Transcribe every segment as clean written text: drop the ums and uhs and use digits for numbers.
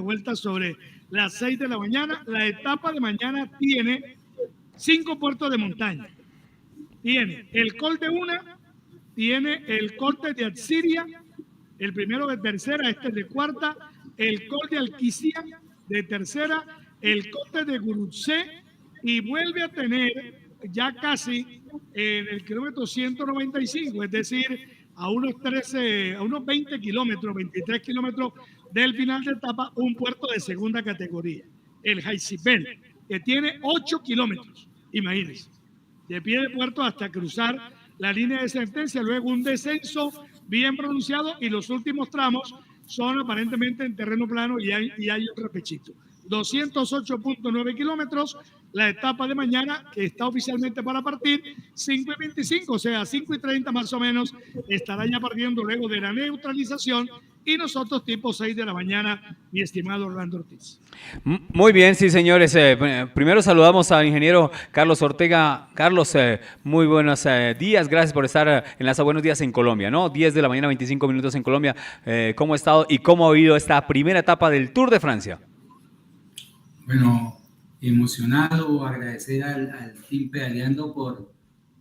vuelta sobre las 6 de la mañana. La etapa de mañana tiene 5 puertos de montaña. Tiene el Col de Una, tiene el Corte de Alciria, el primero de tercera, este es de cuarta, el Col de Alquicía de tercera, el Corte de Gurutse, y vuelve a tener ya casi en el kilómetro 195, es decir, a unos 20 kilómetros, 23 kilómetros del final de etapa, un puerto de segunda categoría, el Jaicipel, que tiene 8 kilómetros, imagínense, de pie de puerto hasta cruzar la línea de sentencia, luego un descenso bien pronunciado y los últimos tramos son aparentemente en terreno plano y hay un repechito. 208.9 kilómetros, la etapa de mañana que está oficialmente para partir 5:25, o sea 5:30 más o menos estará ya partiendo luego de la neutralización y nosotros tipo 6 de la mañana, mi estimado Orlando Ortiz. Muy bien, sí señores, primero saludamos al ingeniero Carlos Ortega. Carlos, muy buenos días, gracias por estar en las Buenos Días en Colombia, ¿no? 10 de la mañana, 25 minutos en Colombia. ¿Cómo ha estado y cómo ha habido esta primera etapa del Tour de Francia? Bueno, emocionado, agradecer al Team Pedaleando por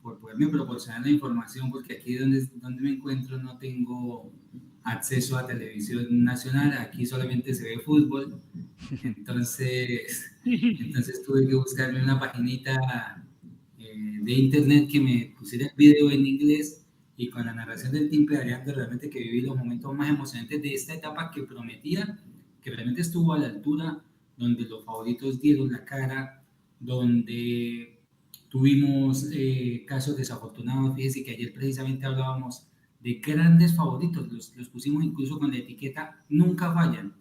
poderme proporcionar la información, porque aquí donde me encuentro no tengo acceso a televisión nacional, aquí solamente se ve fútbol, entonces tuve que buscarme una paginita de internet que me pusiera el video en inglés, y con la narración del Team Pedaleando realmente que viví los momentos más emocionantes de esta etapa que prometía, que realmente estuvo a la altura, donde los favoritos dieron la cara, donde tuvimos casos desafortunados. Fíjense que ayer precisamente hablábamos de grandes favoritos, los pusimos incluso con la etiqueta nunca fallan,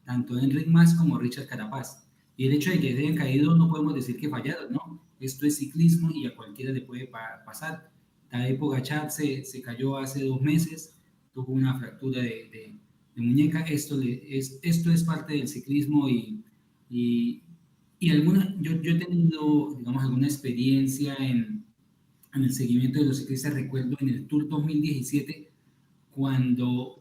tanto Enric Mas como Richard Carapaz, y el hecho de que se hayan caído no podemos decir que fallaron, ¿no? Esto es ciclismo y a cualquiera le puede pasar. Tadej Pogačar se cayó hace 2 meses, tuvo una fractura de muñeca. Esto es parte del ciclismo y yo he tenido, digamos, alguna experiencia en el seguimiento de los ciclistas. Recuerdo en el Tour 2017 cuando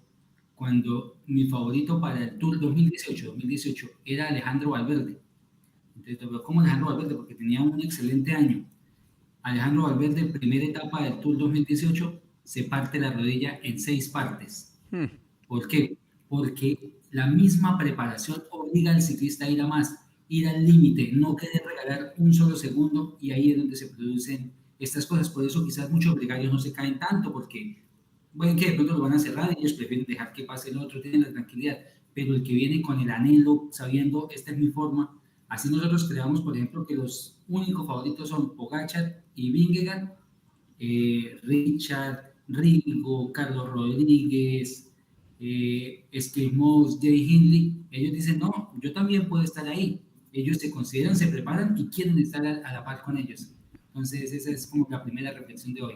mi favorito para el Tour 2018 era Alejandro Valverde. Entonces, ¿cómo Alejandro Valverde? Porque tenía un excelente año. Alejandro Valverde, primera etapa del Tour 2018, se parte la rodilla en 6 partes. ¿Por qué? Porque la misma preparación obliga al ciclista a ir a más, ir al límite, no querer regalar un solo segundo, y ahí es donde se producen estas cosas. Por eso quizás muchos gregarios no se caen tanto, porque bueno, que de pronto lo van a cerrar y ellos prefieren dejar que pase el otro, tienen la tranquilidad, pero el que viene con el anhelo, sabiendo esta es mi forma, así nosotros creamos, por ejemplo, que los únicos favoritos son Pogačar y Vingegaard, Richard, Rigo, Carlos Rodríguez, Eskimos, Jay Hindley. Ellos dicen, no, yo también puedo estar ahí. Ellos se consideran, se preparan y quieren estar a la par con ellos. Entonces esa es como la primera reflexión de hoy.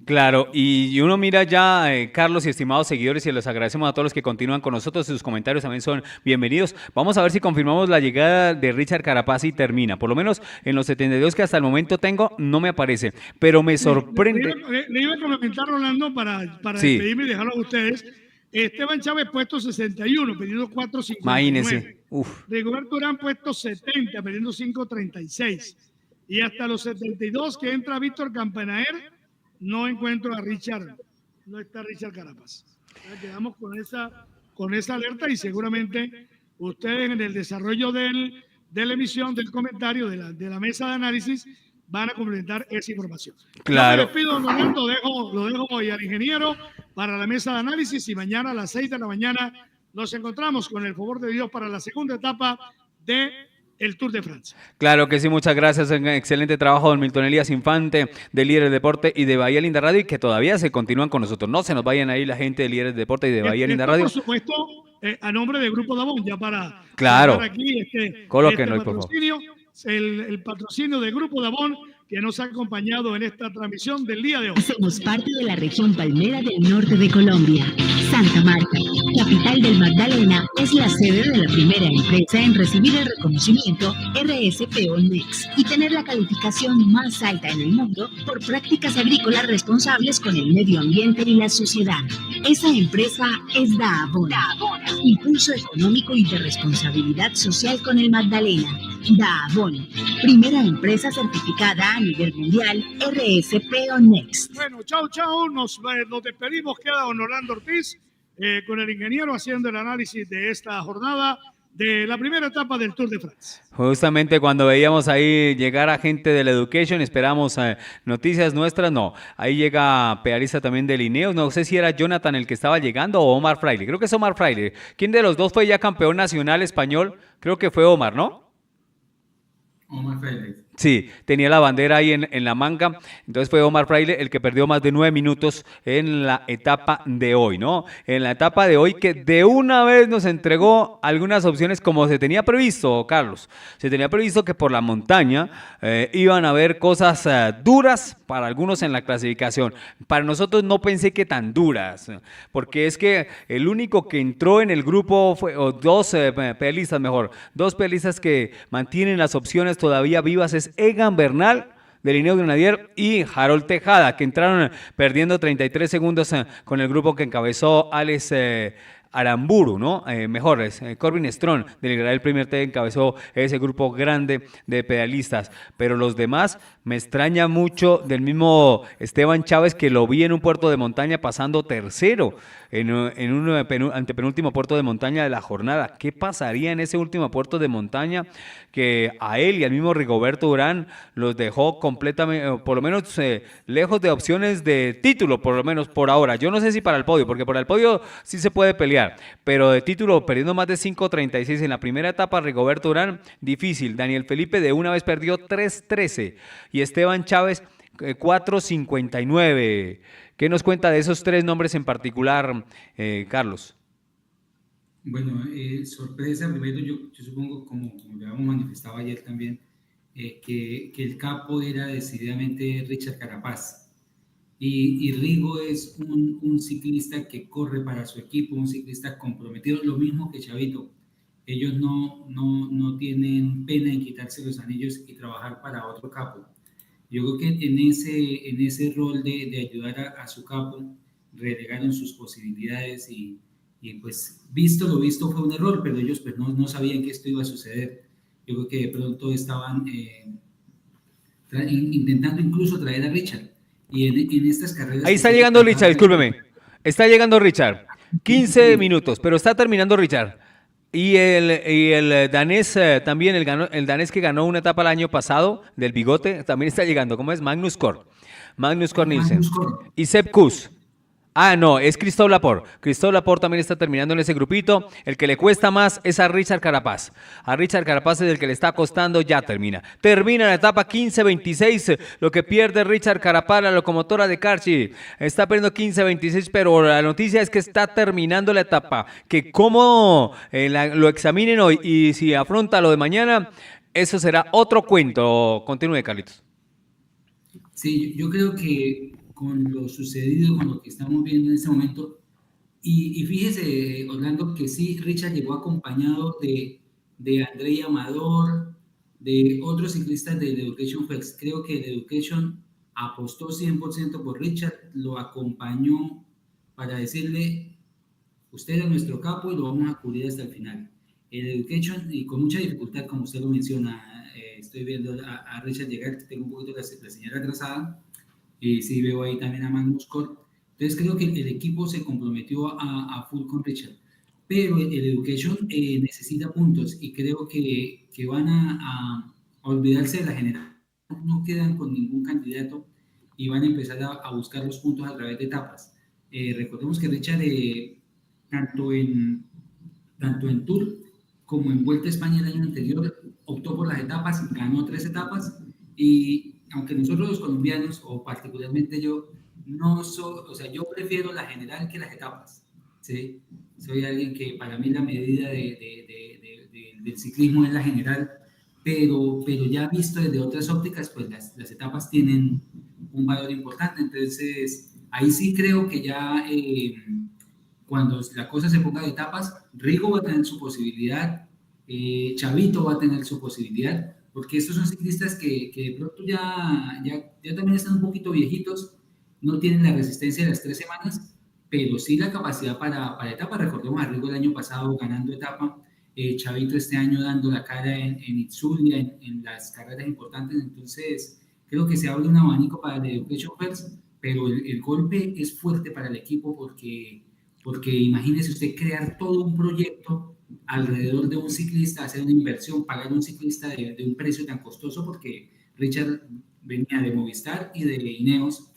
Claro, y uno mira ya, Carlos y estimados seguidores, y les agradecemos a todos los que continúan con nosotros, sus comentarios también son bienvenidos. Vamos a ver si confirmamos la llegada de Richard Carapaz y termina, por lo menos en los 72 que hasta el momento tengo, no me aparece, pero me sorprende. Le iba a comentar, Rolando, para sí, despedirme y dejarlo a ustedes. Esteban Chávez puesto 61, pidiendo 4.59. Imagínese. Rigoberto Urán puesto 70, pidiendo 5.36. Y hasta los 72 que entra Víctor Campanaer, no encuentro a Richard, no está Richard Carapaz. Quedamos con esa alerta, y seguramente ustedes en el desarrollo de la emisión, del comentario, de la mesa de análisis, van a complementar esa información. Claro. Yo me despido, Rolando, lo dejo hoy al ingeniero para la mesa de análisis, y mañana a las 6 de la mañana nos encontramos con el favor de Dios para la segunda etapa de el Tour de Francia. Claro que sí, muchas gracias. Un excelente trabajo, don Milton Elías Infante, de Líderes de Deporte y de Bahía Linda Radio, y que todavía se continúan con nosotros. No se nos vayan ahí la gente de Líderes de Deporte y de Bahía Linda Radio. Por supuesto, a nombre de Grupo Dabón, ya para claro, aquí colóquenlo, por favor. El patrocinio de Grupo Dabón, que nos ha acompañado en esta transmisión del día de hoy. Hacemos parte de la región palmera del norte de Colombia. Santa Marta, capital del Magdalena, es la sede de la primera empresa en recibir el reconocimiento RSPO Next y tener la calificación más alta en el mundo por prácticas agrícolas responsables con el medio ambiente y la sociedad. Esa empresa es Dahabón, impulso económico y de responsabilidad social con el Magdalena. Dahabón, primera empresa certificada a nivel mundial RSPO Next. Bueno, chao, nos despedimos, queda don Orlando Ortiz con el ingeniero haciendo el análisis de esta jornada de la primera etapa del Tour de France. Justamente cuando veíamos ahí llegar a gente del Education, esperamos noticias nuestras, no, ahí llega pedalista también del Ineos, no sé si era Jonathan el que estaba llegando o Omar Fraile, creo que es Omar Fraile. ¿Quién de los dos fue ya campeón nacional español? Creo que fue Omar, ¿no? Omar Fraile. Sí, tenía la bandera ahí en la manga, entonces fue Omar Fraile el que perdió más de 9 minutos en la etapa de hoy, ¿no? En la etapa de hoy que de una vez nos entregó algunas opciones como se tenía previsto, Carlos. Se tenía previsto que por la montaña iban a haber cosas duras para algunos en la clasificación. Para nosotros no pensé que tan duras, porque es que el único que entró en el grupo fue, o dos pedalistas que mantienen las opciones todavía vivas es Egan Bernal del Ineos Grenadier y Harold Tejada, que entraron perdiendo 33 segundos con el grupo que encabezó Alex Aramburu, ¿no? Corbin Strong del Israel Premier Tech encabezó ese grupo grande de pedalistas, pero los demás me extraña mucho del mismo Esteban Chávez, que lo vi en un puerto de montaña pasando tercero en un antepenúltimo puerto de montaña de la jornada. ¿Qué pasaría en ese último puerto de montaña que a él y al mismo Rigoberto Urán los dejó completamente, por lo menos lejos de opciones de título, por lo menos por ahora? Yo no sé si para el podio, porque por el podio sí se puede pelear, pero de título, perdiendo más de 5.36 en la primera etapa, Rigoberto Urán, difícil. Daniel Felipe de una vez perdió 3.13 y Esteban Chávez 4.59. ¿Qué nos cuenta de esos tres nombres en particular, Carlos? Bueno, sorpresa, primero yo supongo, como lo habíamos manifestado ayer también, que el capo era decididamente Richard Carapaz. Y Rigo es un ciclista que corre para su equipo, un ciclista comprometido, lo mismo que Chavito. Ellos no tienen pena en quitarse los anillos y trabajar para otro capo. Yo creo que en ese rol de ayudar a su capo, relegaron sus posibilidades y pues visto lo visto fue un error, pero ellos pues no sabían que esto iba a suceder. Yo creo que de pronto estaban intentando incluso traer a Richard. Y en estas carreras... Ahí está llegando Richard, discúlpeme. Está llegando Richard. 15 minutos, pero está terminando Richard. Y el danés también, el danés que ganó una etapa el año pasado, del bigote, también está llegando. ¿Cómo es? Magnus Cort Nielsen. Y Sepp Kuss. Ah, no, es Christophe Laporte. Christophe Laporte también está terminando en ese grupito. El que le cuesta más es a Richard Carapaz. A Richard Carapaz es el que le está costando, ya termina. Termina la etapa 15-26, lo que pierde Richard Carapaz, la locomotora de Carchi. Está perdiendo 15-26, pero la noticia es que está terminando la etapa. Que cómo lo examinen hoy y si afronta lo de mañana, eso será otro cuento. Continúe, Carlitos. Sí, yo creo que con lo sucedido, con lo que estamos viendo en este momento, y fíjese, Orlando, que sí, Richard llegó acompañado de Andrei Amador, de otros ciclistas del Education Flex. Creo que el Education apostó 100% por Richard, lo acompañó para decirle, usted es nuestro capo y lo vamos a cubrir hasta el final. El Education, y con mucha dificultad, como usted lo menciona, estoy viendo a Richard llegar, tengo un poquito la señal atrasada, sí veo ahí también a Magnus Cort. Entonces creo que el equipo se comprometió a full con Richard, pero el Education necesita puntos y creo que van a olvidarse de la general. No quedan con ningún candidato y van a empezar a buscar los puntos a través de etapas. Recordemos que Richard, tanto en Tour como en Vuelta a España el año anterior, optó por las etapas, ganó 3 etapas y aunque nosotros los colombianos, o particularmente yo, yo prefiero la general que las etapas, ¿sí? Soy alguien que para mí la medida del ciclismo es la general, pero ya visto desde otras ópticas, pues las etapas tienen un valor importante. Entonces, ahí sí creo que ya cuando la cosa se ponga de etapas, Rigo va a tener su posibilidad, Chavito va a tener su posibilidad, porque estos son ciclistas que de pronto ya también están un poquito viejitos, no tienen la resistencia de las 3 semanas, pero sí la capacidad para etapas. Recordemos a Rigo el año pasado ganando etapa, Chavito este año dando la cara en Itzulia, en las carreras importantes. Entonces creo que se abre un abanico para el Education First, pero el golpe es fuerte para el equipo porque imagínese usted crear todo un proyecto alrededor de un ciclista, hacer una inversión, pagar a un ciclista de un precio tan costoso, porque Richard venía de Movistar y de Ineos.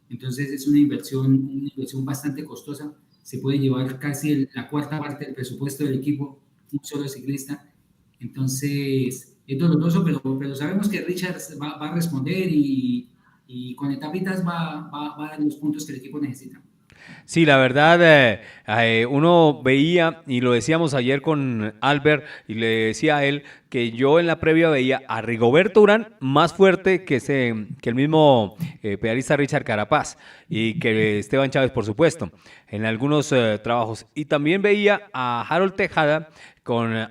Entonces es una inversión bastante costosa. Se puede llevar casi la cuarta parte del presupuesto del equipo un solo ciclista. Entonces es doloroso, pero sabemos que Richard va a responder y con etapitas va a dar los puntos que el equipo necesita. Sí, la verdad, uno veía, y lo decíamos ayer con Albert, y le decía a él que yo en la previa veía a Rigoberto Urán más fuerte que el mismo pedalista Richard Carapaz, y que Esteban Chávez, por supuesto, en algunos trabajos. Y también veía a Harold Tejada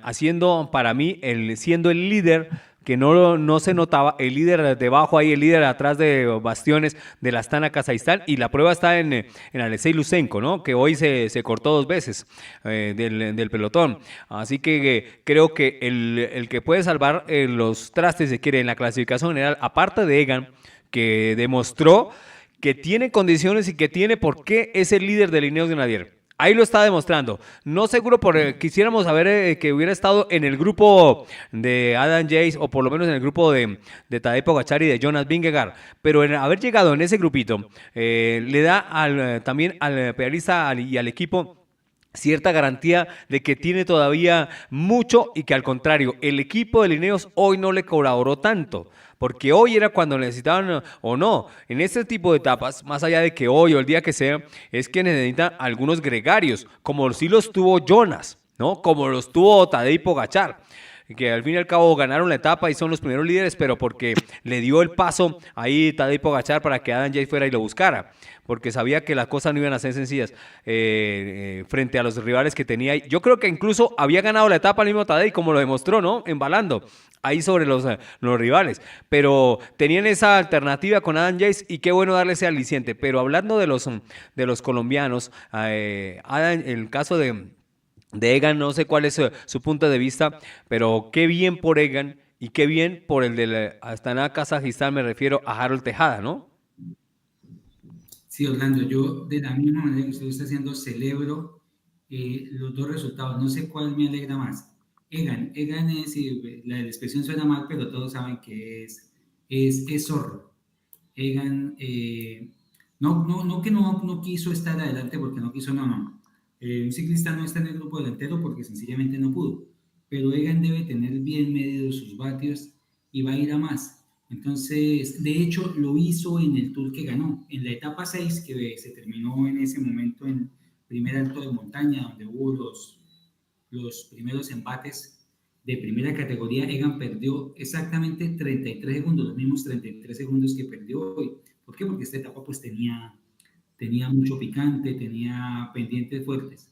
haciendo, para mí, siendo el líder que no se notaba, el líder debajo ahí, el líder atrás de bastiones de la Astana Kazakhstán, y la prueba está en Alexei Lusenko, ¿no? Que hoy se cortó 2 veces del pelotón. Así que creo que el que puede salvar los trastes, si quiere, en la clasificación general, aparte de Egan, que demostró que tiene condiciones y que tiene por qué es el líder del Ineos Grenadier. Ahí lo está demostrando. No seguro quisiéramos saber que hubiera estado en el grupo de Adam Yates, o por lo menos en el grupo de Tadej Pogačar y de Jonas Vingegaard, pero en haber llegado en ese grupito le da también al pedalista y al equipo cierta garantía de que tiene todavía mucho, y que al contrario, el equipo de Ineos hoy no le colaboró tanto, porque hoy era cuando necesitaban o no. En este tipo de etapas, más allá de que hoy o el día que sea, es que necesitan algunos gregarios, como sí los tuvo Jonas, ¿no? Como los tuvo Tadej Pogačar, que al fin y al cabo ganaron la etapa y son los primeros líderes, pero porque le dio el paso ahí Tadej Pogačar para que Adam Yates fuera y lo buscara, porque sabía que las cosas no iban a ser sencillas frente a los rivales que tenía. Yo creo que incluso había ganado la etapa el mismo Tadej, como lo demostró, ¿no? Embalando ahí sobre los rivales, pero tenían esa alternativa con Adam Yates, y qué bueno darle ese aliciente. Pero hablando de los colombianos, Adam, el caso de Egan, no sé cuál es su punto de vista, pero qué bien por Egan y qué bien por el de la Astana Kazajistán, me refiero a Harold Tejada, ¿no? Sí, Orlando, yo de la misma manera que usted lo está haciendo, celebro los dos resultados. No sé cuál me alegra más. Egan es, la expresión suena mal, pero todos saben que es zorro. Egan, no que no quiso estar adelante porque no quiso, no. Un ciclista no está en el grupo delantero porque sencillamente no pudo. Pero Egan debe tener bien medidos sus vatios y va a ir a más. Entonces, de hecho, lo hizo en el Tour que ganó, en la etapa 6, que se terminó en ese momento en primer alto de montaña, donde hubo los primeros embates de primera categoría. Egan perdió exactamente 33 segundos, los mismos 33 segundos que perdió hoy. ¿Por qué? Porque esta etapa pues tenía mucho picante, tenía pendientes fuertes.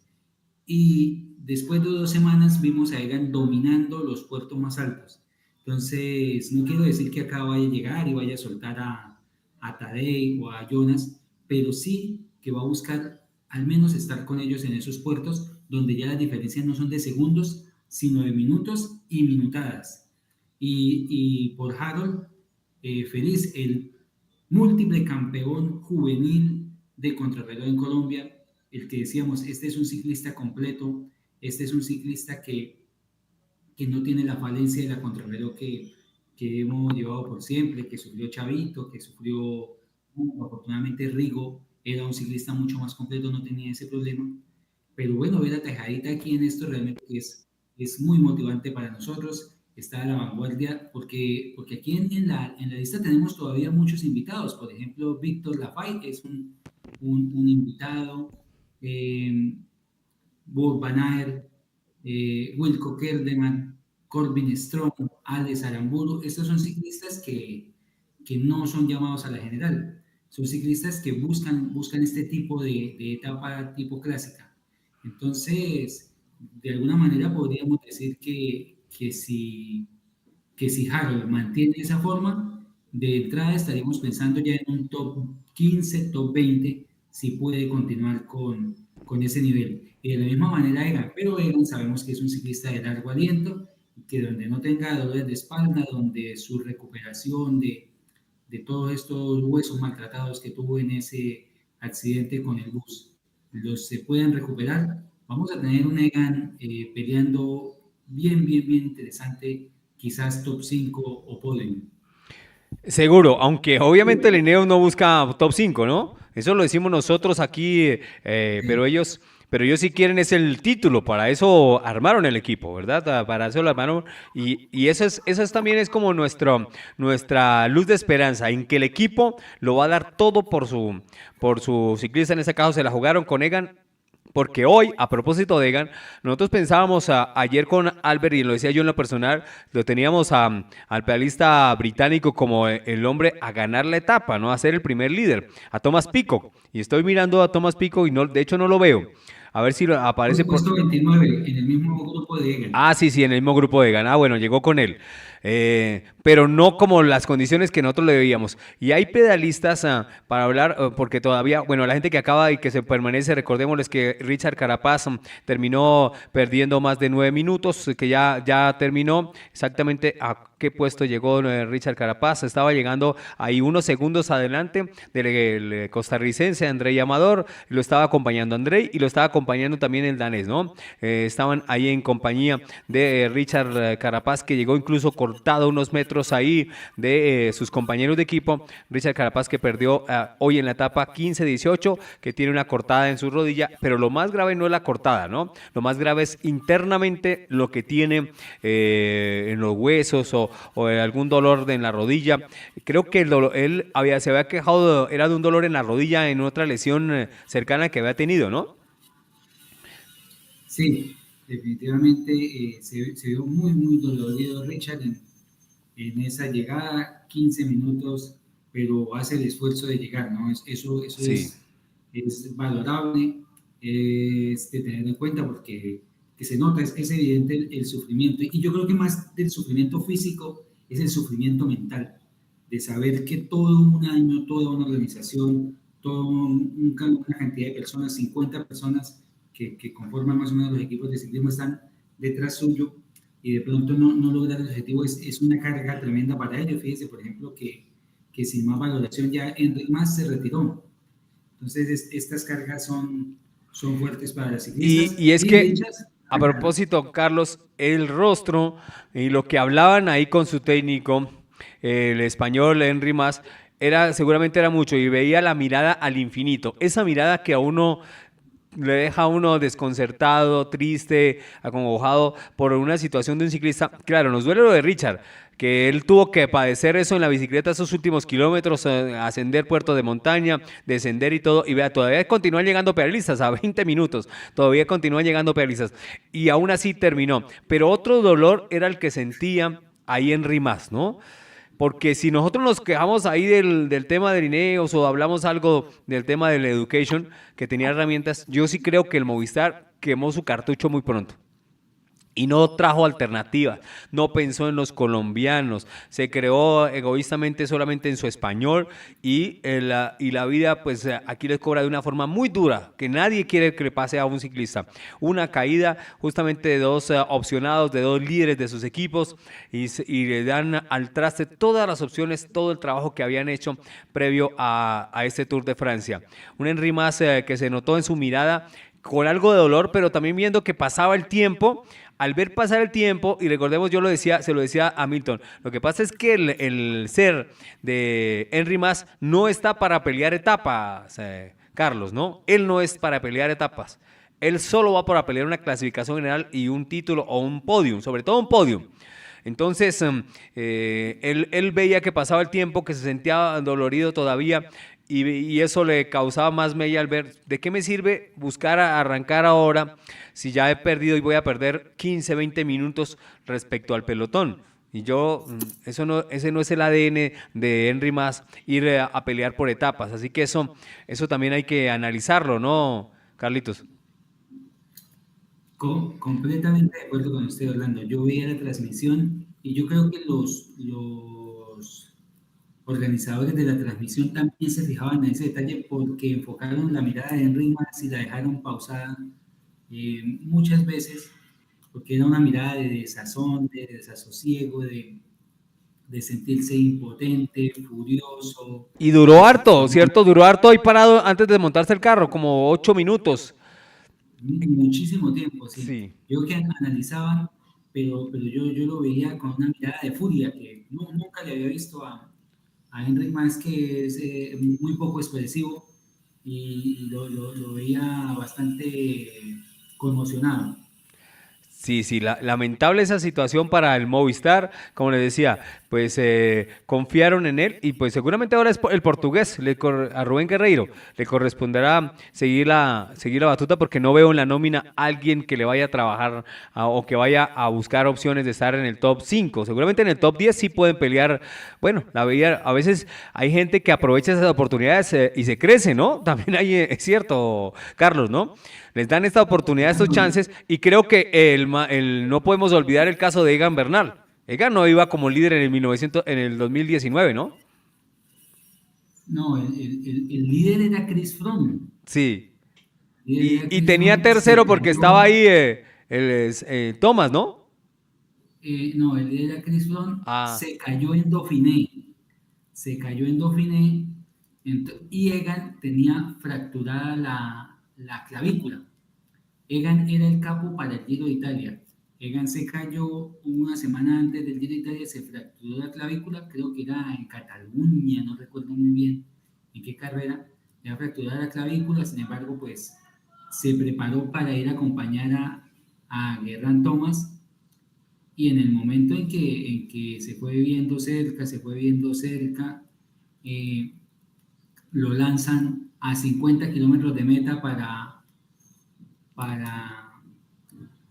Y después de 2 semanas vimos a Egan dominando los puertos más altos. Entonces, no quiero decir que acá vaya a llegar y vaya a soltar a Tadej o a Jonas, pero sí que va a buscar al menos estar con ellos en esos puertos donde ya las diferencias no son de segundos, sino de minutos y minutadas. Y por Harold, feliz, el múltiple campeón juvenil de contrarreloj en Colombia, el que decíamos, este es un ciclista completo, este es un ciclista que no tiene la falencia de la contrarreloj que hemos llevado por siempre, que sufrió Chavito, que sufrió, afortunadamente Rigo, era un ciclista mucho más completo, no tenía ese problema. Pero bueno, ver a Tejadita aquí en esto realmente es muy motivante para nosotros, está a la vanguardia, porque aquí en la lista tenemos todavía muchos invitados. Por ejemplo, Víctor Lafay es un invitado, Bob Van Aert, Wilco Kelderman, Corbin Strong, Alex Aramburu. Estos son ciclistas que no son llamados a la general. Son ciclistas que buscan este tipo de etapa tipo clásica. Entonces, de alguna manera podríamos decir que si Harold mantiene esa forma, de entrada estaríamos pensando ya en un top 15, top 20, si puede continuar con ese nivel. Y de la misma manera Egan, pero Egan sabemos que es un ciclista de largo aliento, que donde no tenga dolores de espalda, donde su recuperación de todos estos huesos maltratados que tuvo en ese accidente con el bus, los se pueden recuperar. Vamos a tener un Egan peleando bien interesante, quizás top 5 o podium. Seguro, aunque obviamente el Ineos no busca top 5, ¿no? Eso lo decimos nosotros aquí, pero ellos sí quieren es el título, para eso armaron el equipo, ¿verdad? Para eso lo armaron y eso también es como nuestra luz de esperanza, en que el equipo lo va a dar todo por su ciclista, en este caso se la jugaron con Egan. Porque hoy, a propósito de Egan, nosotros pensábamos ayer con Albert, y lo decía yo en lo personal, lo teníamos al pedalista británico como el hombre a ganar la etapa, ¿no? A ser el primer líder, a Thomas Pidcock. Y estoy mirando a Thomas Pidcock y de hecho no lo veo. A ver si aparece por supuesto, 29, en el mismo grupo de Egan. Ah, sí, en el mismo grupo de Egan. Ah, bueno, llegó con él. Pero no como las condiciones que nosotros le veíamos. Y hay pedalistas para hablar, porque todavía, bueno, la gente que acaba y que se permanece, recordémosles que Richard Carapaz terminó perdiendo más de 9 minutos, que ya terminó. Exactamente a qué puesto llegó Richard Carapaz. Estaba llegando ahí unos segundos adelante del costarricense Andrei Amador. Lo estaba acompañando Andrei y lo estaba acompañando también el danés, ¿no? Estaban ahí en compañía de Richard Carapaz, que llegó incluso cortado unos metros ahí de sus compañeros de equipo. Richard Carapaz, que perdió hoy en la etapa 15-18, que tiene una cortada en su rodilla, pero lo más grave no es la cortada, ¿no? Lo más grave es internamente lo que tiene en los huesos o algún dolor en la rodilla. Creo que él se había quejado, era de un dolor en la rodilla en otra lesión cercana que había tenido, ¿no? Sí, definitivamente se vio muy dolorido Richard en esa llegada, 15 minutos, pero hace el esfuerzo de llegar, ¿no? Eso sí. es valorable, es de tener en cuenta porque que se nota, es evidente el sufrimiento. Y yo creo que más del sufrimiento físico es el sufrimiento mental, de saber que todo un año, toda una organización, toda una cantidad de personas, 50 personas que conforman más o menos los equipos de ciclismo están detrás suyo y de pronto no lograr el objetivo es una carga tremenda para ellos. Fíjense, por ejemplo, que sin más valoración ya Enric Mas se retiró. Entonces, estas cargas son fuertes para las ciclistas. Y es que, a propósito, Carlos, el rostro y lo que hablaban ahí con su técnico, el español Enric Mas, seguramente era mucho, y veía la mirada al infinito. Esa mirada que a uno le deja a uno desconcertado, triste, acongojado por una situación de un ciclista. Claro, nos duele lo de Richard, que él tuvo que padecer eso en la bicicleta esos últimos kilómetros, ascender puerto de montaña, descender y todo, y vea, todavía continúan llegando pedalistas a 20 minutos, todavía continúan llegando pedalistas, y aún así terminó. Pero otro dolor era el que sentía ahí en Rimas, ¿no? Porque si nosotros nos quejamos ahí del tema de Ineos o hablamos algo del tema del Education, que tenía herramientas, yo sí creo que el Movistar quemó su cartucho muy pronto. Y no trajo alternativas, no pensó en los colombianos, se creó egoístamente solamente en su español y la vida pues aquí les cobra de una forma muy dura, que nadie quiere que le pase a un ciclista. Una caída justamente de dos opcionados, de dos líderes de sus equipos y le dan al traste todas las opciones, todo el trabajo que habían hecho previo a este Tour de Francia. Un Enric Mas que se notó en su mirada con algo de dolor, pero también viendo que pasaba el tiempo. Al ver pasar el tiempo, y recordemos, se lo decía a Milton, lo que pasa es que el ser de Enric Mas no está para pelear etapas, Carlos, ¿no? Él no es para pelear etapas. Él solo va para pelear una clasificación general y un título o un podium, sobre todo un podium. Entonces, él veía que pasaba el tiempo, que se sentía dolorido todavía, y eso le causaba más mella al ver, ¿de qué me sirve buscar arrancar ahora si ya he perdido y voy a perder 15, 20 minutos respecto al pelotón? Y yo, ese no es el ADN de Henry Mas, ir a pelear por etapas. Así que eso también hay que analizarlo, ¿no, Carlitos? Completamente de acuerdo con usted, Orlando. Yo veía la transmisión y yo creo que los organizadores de la transmisión también se fijaban en ese detalle porque enfocaron la mirada de Henry Mas y la dejaron pausada muchas veces, porque era una mirada de desazón, de desasosiego, de sentirse impotente, furioso. Y duró harto, ¿cierto? Duró harto ahí parado antes de montarse el carro, como 8 minutos. Muchísimo tiempo, sí. Sí. Yo creo que analizaban, pero yo lo veía con una mirada de furia que nunca le había visto a Henry Mas, que es muy poco expresivo y lo veía bastante conmocionado. Sí, lamentable esa situación para el Movistar, como le decía, pues confiaron en él y pues seguramente ahora es el portugués, a Rubén Guerreiro le corresponderá seguir la batuta porque no veo en la nómina alguien que le vaya a trabajar o que vaya a buscar opciones de estar en el top 5, seguramente en el top 10 sí pueden pelear, bueno, a veces hay gente que aprovecha esas oportunidades y se crece, ¿no? También hay, es cierto, Carlos, ¿no? Les dan esta oportunidad, estos chances, y creo que no podemos olvidar el caso de Egan Bernal. Egan no iba como líder en el 2019, ¿no? No, el líder era Chris Froome. Sí. Y tenía tercero porque estaba ahí Thomas, ¿no? No, el líder era Chris Froome. Ah. Se cayó en Dauphiné. Y Egan tenía fracturada la clavícula. Egan era el capo para el Giro de Italia. Egan se cayó una semana antes del Giro de Italia, se fracturó la clavícula, creo que era en Cataluña, no recuerdo muy bien en qué carrera, le ha fracturado la clavícula, sin embargo, pues se preparó para ir a acompañar a Geraint Thomas, y en el momento en que se fue viendo cerca, lo lanzan a 50 kilómetros de meta para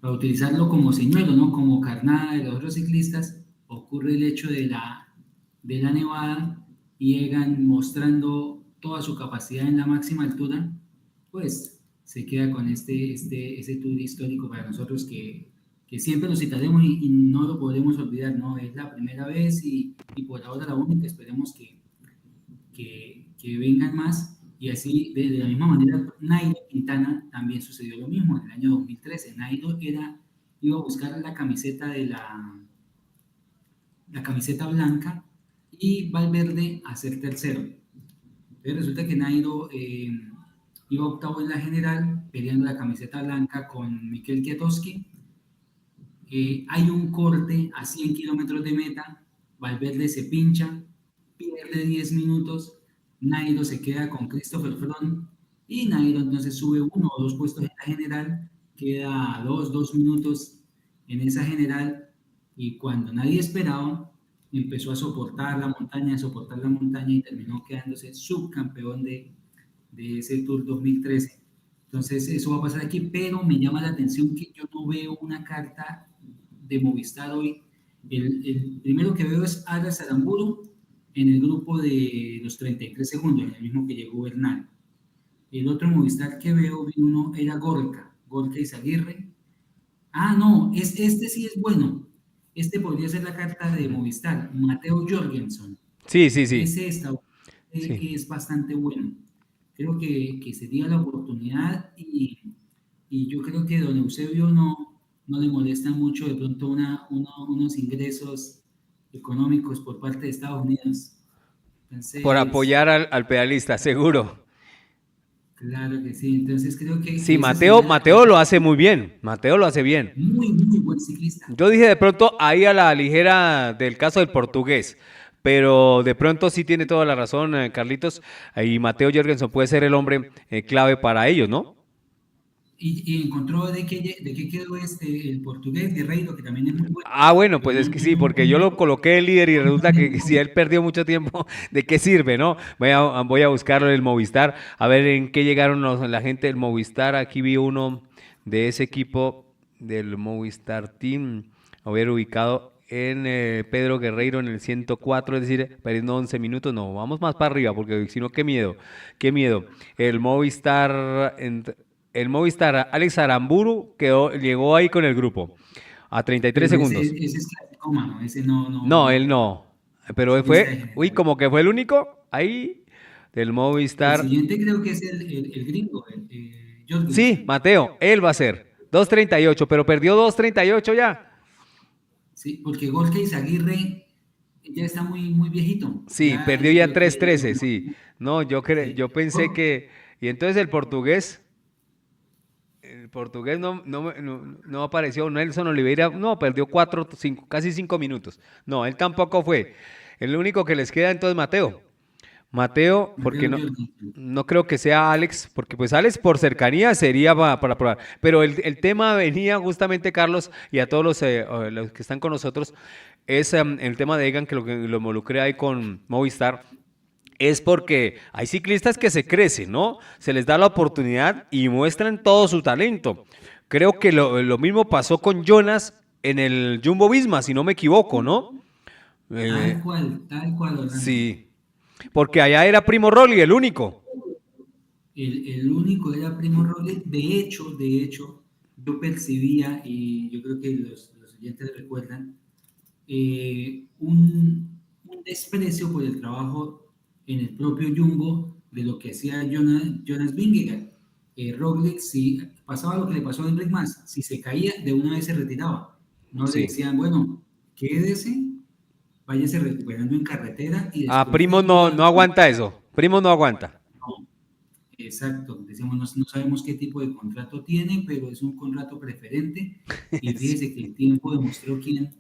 utilizarlo como señuelo, ¿no? Como carnada de los otros ciclistas. Ocurre el hecho de la nevada y Egan, mostrando toda su capacidad en la máxima altura, pues se queda con ese tour histórico para nosotros que siempre lo citaremos y no lo podremos olvidar, ¿no? Es la primera vez y por ahora la única. Esperemos que vengan más. Y así, de la misma manera, Nairo Quintana también sucedió lo mismo. En el año 2013, Nairo iba a buscar la camiseta la camiseta blanca y Valverde a ser tercero. Entonces resulta que Nairo iba octavo en la general, peleando la camiseta blanca con Mikel Kwiatkowski. Hay un corte a 100 kilómetros de meta, Valverde se pincha, pierde 10 minutos, Nairo se queda con Christopher Froome y Nairo entonces sube 1 o 2 puestos en la general, queda 2 minutos en esa general, y cuando nadie esperaba empezó a soportar la montaña y terminó quedándose subcampeón de ese Tour 2013. Entonces eso va a pasar aquí, pero me llama la atención que yo no veo una carta de Movistar hoy. El primero que veo es Aras Aramburu en el grupo de los 33 segundos, en el mismo que llegó Bernal. El otro Movistar que veo, uno era Gorka Izaguirre. Ah, no, este sí es bueno. Este podría ser la carta de Movistar, Mateo Jorgensen. Sí. Ese es bastante bueno. Creo que sería la oportunidad y yo creo que don Eusebio no le molesta mucho de pronto unos ingresos económicos por parte de Estados Unidos. Entonces, por apoyar al pedalista, seguro. Claro que sí, entonces creo que... Sí, Mateo lo hace muy bien, Mateo lo hace bien. Muy, muy buen ciclista. Yo dije de pronto ahí a la ligera del caso del portugués, pero de pronto sí tiene toda la razón, Carlitos, y Mateo Jorgensen puede ser el hombre clave para ellos, ¿no? Y encontró de qué quedó el portugués Guerreiro, que también es muy bueno, Ah, bueno, pero pues no, es que sí, porque yo lo coloqué de líder y resulta que si él perdió mucho tiempo, ¿de qué sirve, no? Voy a buscarlo en el Movistar, a ver en qué llegaron la gente del Movistar. Aquí vi uno de ese equipo del Movistar Team, a ver, ubicado en Pedro Guerreiro en el 104, es decir, perdiendo 11 minutos. No, vamos más para arriba, porque si no, qué miedo, qué miedo. El Movistar, el Movistar, Alex Aramburu llegó ahí con el grupo. A 33 pero segundos. ese es clasicómano, ese no, no, No, él no, no. es Pero lista de fue, uy, general. como que fue el único ahí del El Movistar. siguiente creo que es el gringo, Sí, Jorgensen. Mateo, él va a ser. 2:38, pero perdió 2:38 ya. Sí, porque Gorka Izaguirre ya está muy, muy viejito. Sí, Ya perdió yo ya creo que 3:13, sí. No, sí. yo pensé que. Y entonces el portugués no apareció. Nelson Oliveira, no, perdió 4, 5, casi 5 minutos. No, él tampoco fue. El único que les queda entonces Mateo. Mateo, Mateo porque Jorgensen. no creo que sea Alex, porque pues Alex por cercanía sería para probar. Pero el tema venía justamente, Carlos, y a todos los que están con nosotros, es el tema de Egan, que lo involucré ahí con Movistar, es porque hay ciclistas que se crecen, ¿no? Se les da la oportunidad y muestran todo su talento. Creo que lo mismo pasó con Jonas en el Jumbo Visma, si no me equivoco, ¿no? Eh, Tal cual, Orlando. sí, porque allá era Primo Rolli, el único. El único era Primo Roglic. De hecho, yo percibía, y yo creo que los oyentes recuerdan, un desprecio por el trabajo en el propio Jumbo de lo que hacía Jonas Vingegaard. Roglic, si pasaba lo que le pasó a Enric Mas, si se caía, de una vez se retiraba. No le Sí. decían, bueno, quédese, váyase recuperando en carretera y Ah, después Primo vuelva a no aguanta eso. Primo no aguanta. no, exacto, decimos, no sabemos qué tipo de contrato tiene, pero es un contrato preferente y Sí. fíjese que el tiempo demostró quién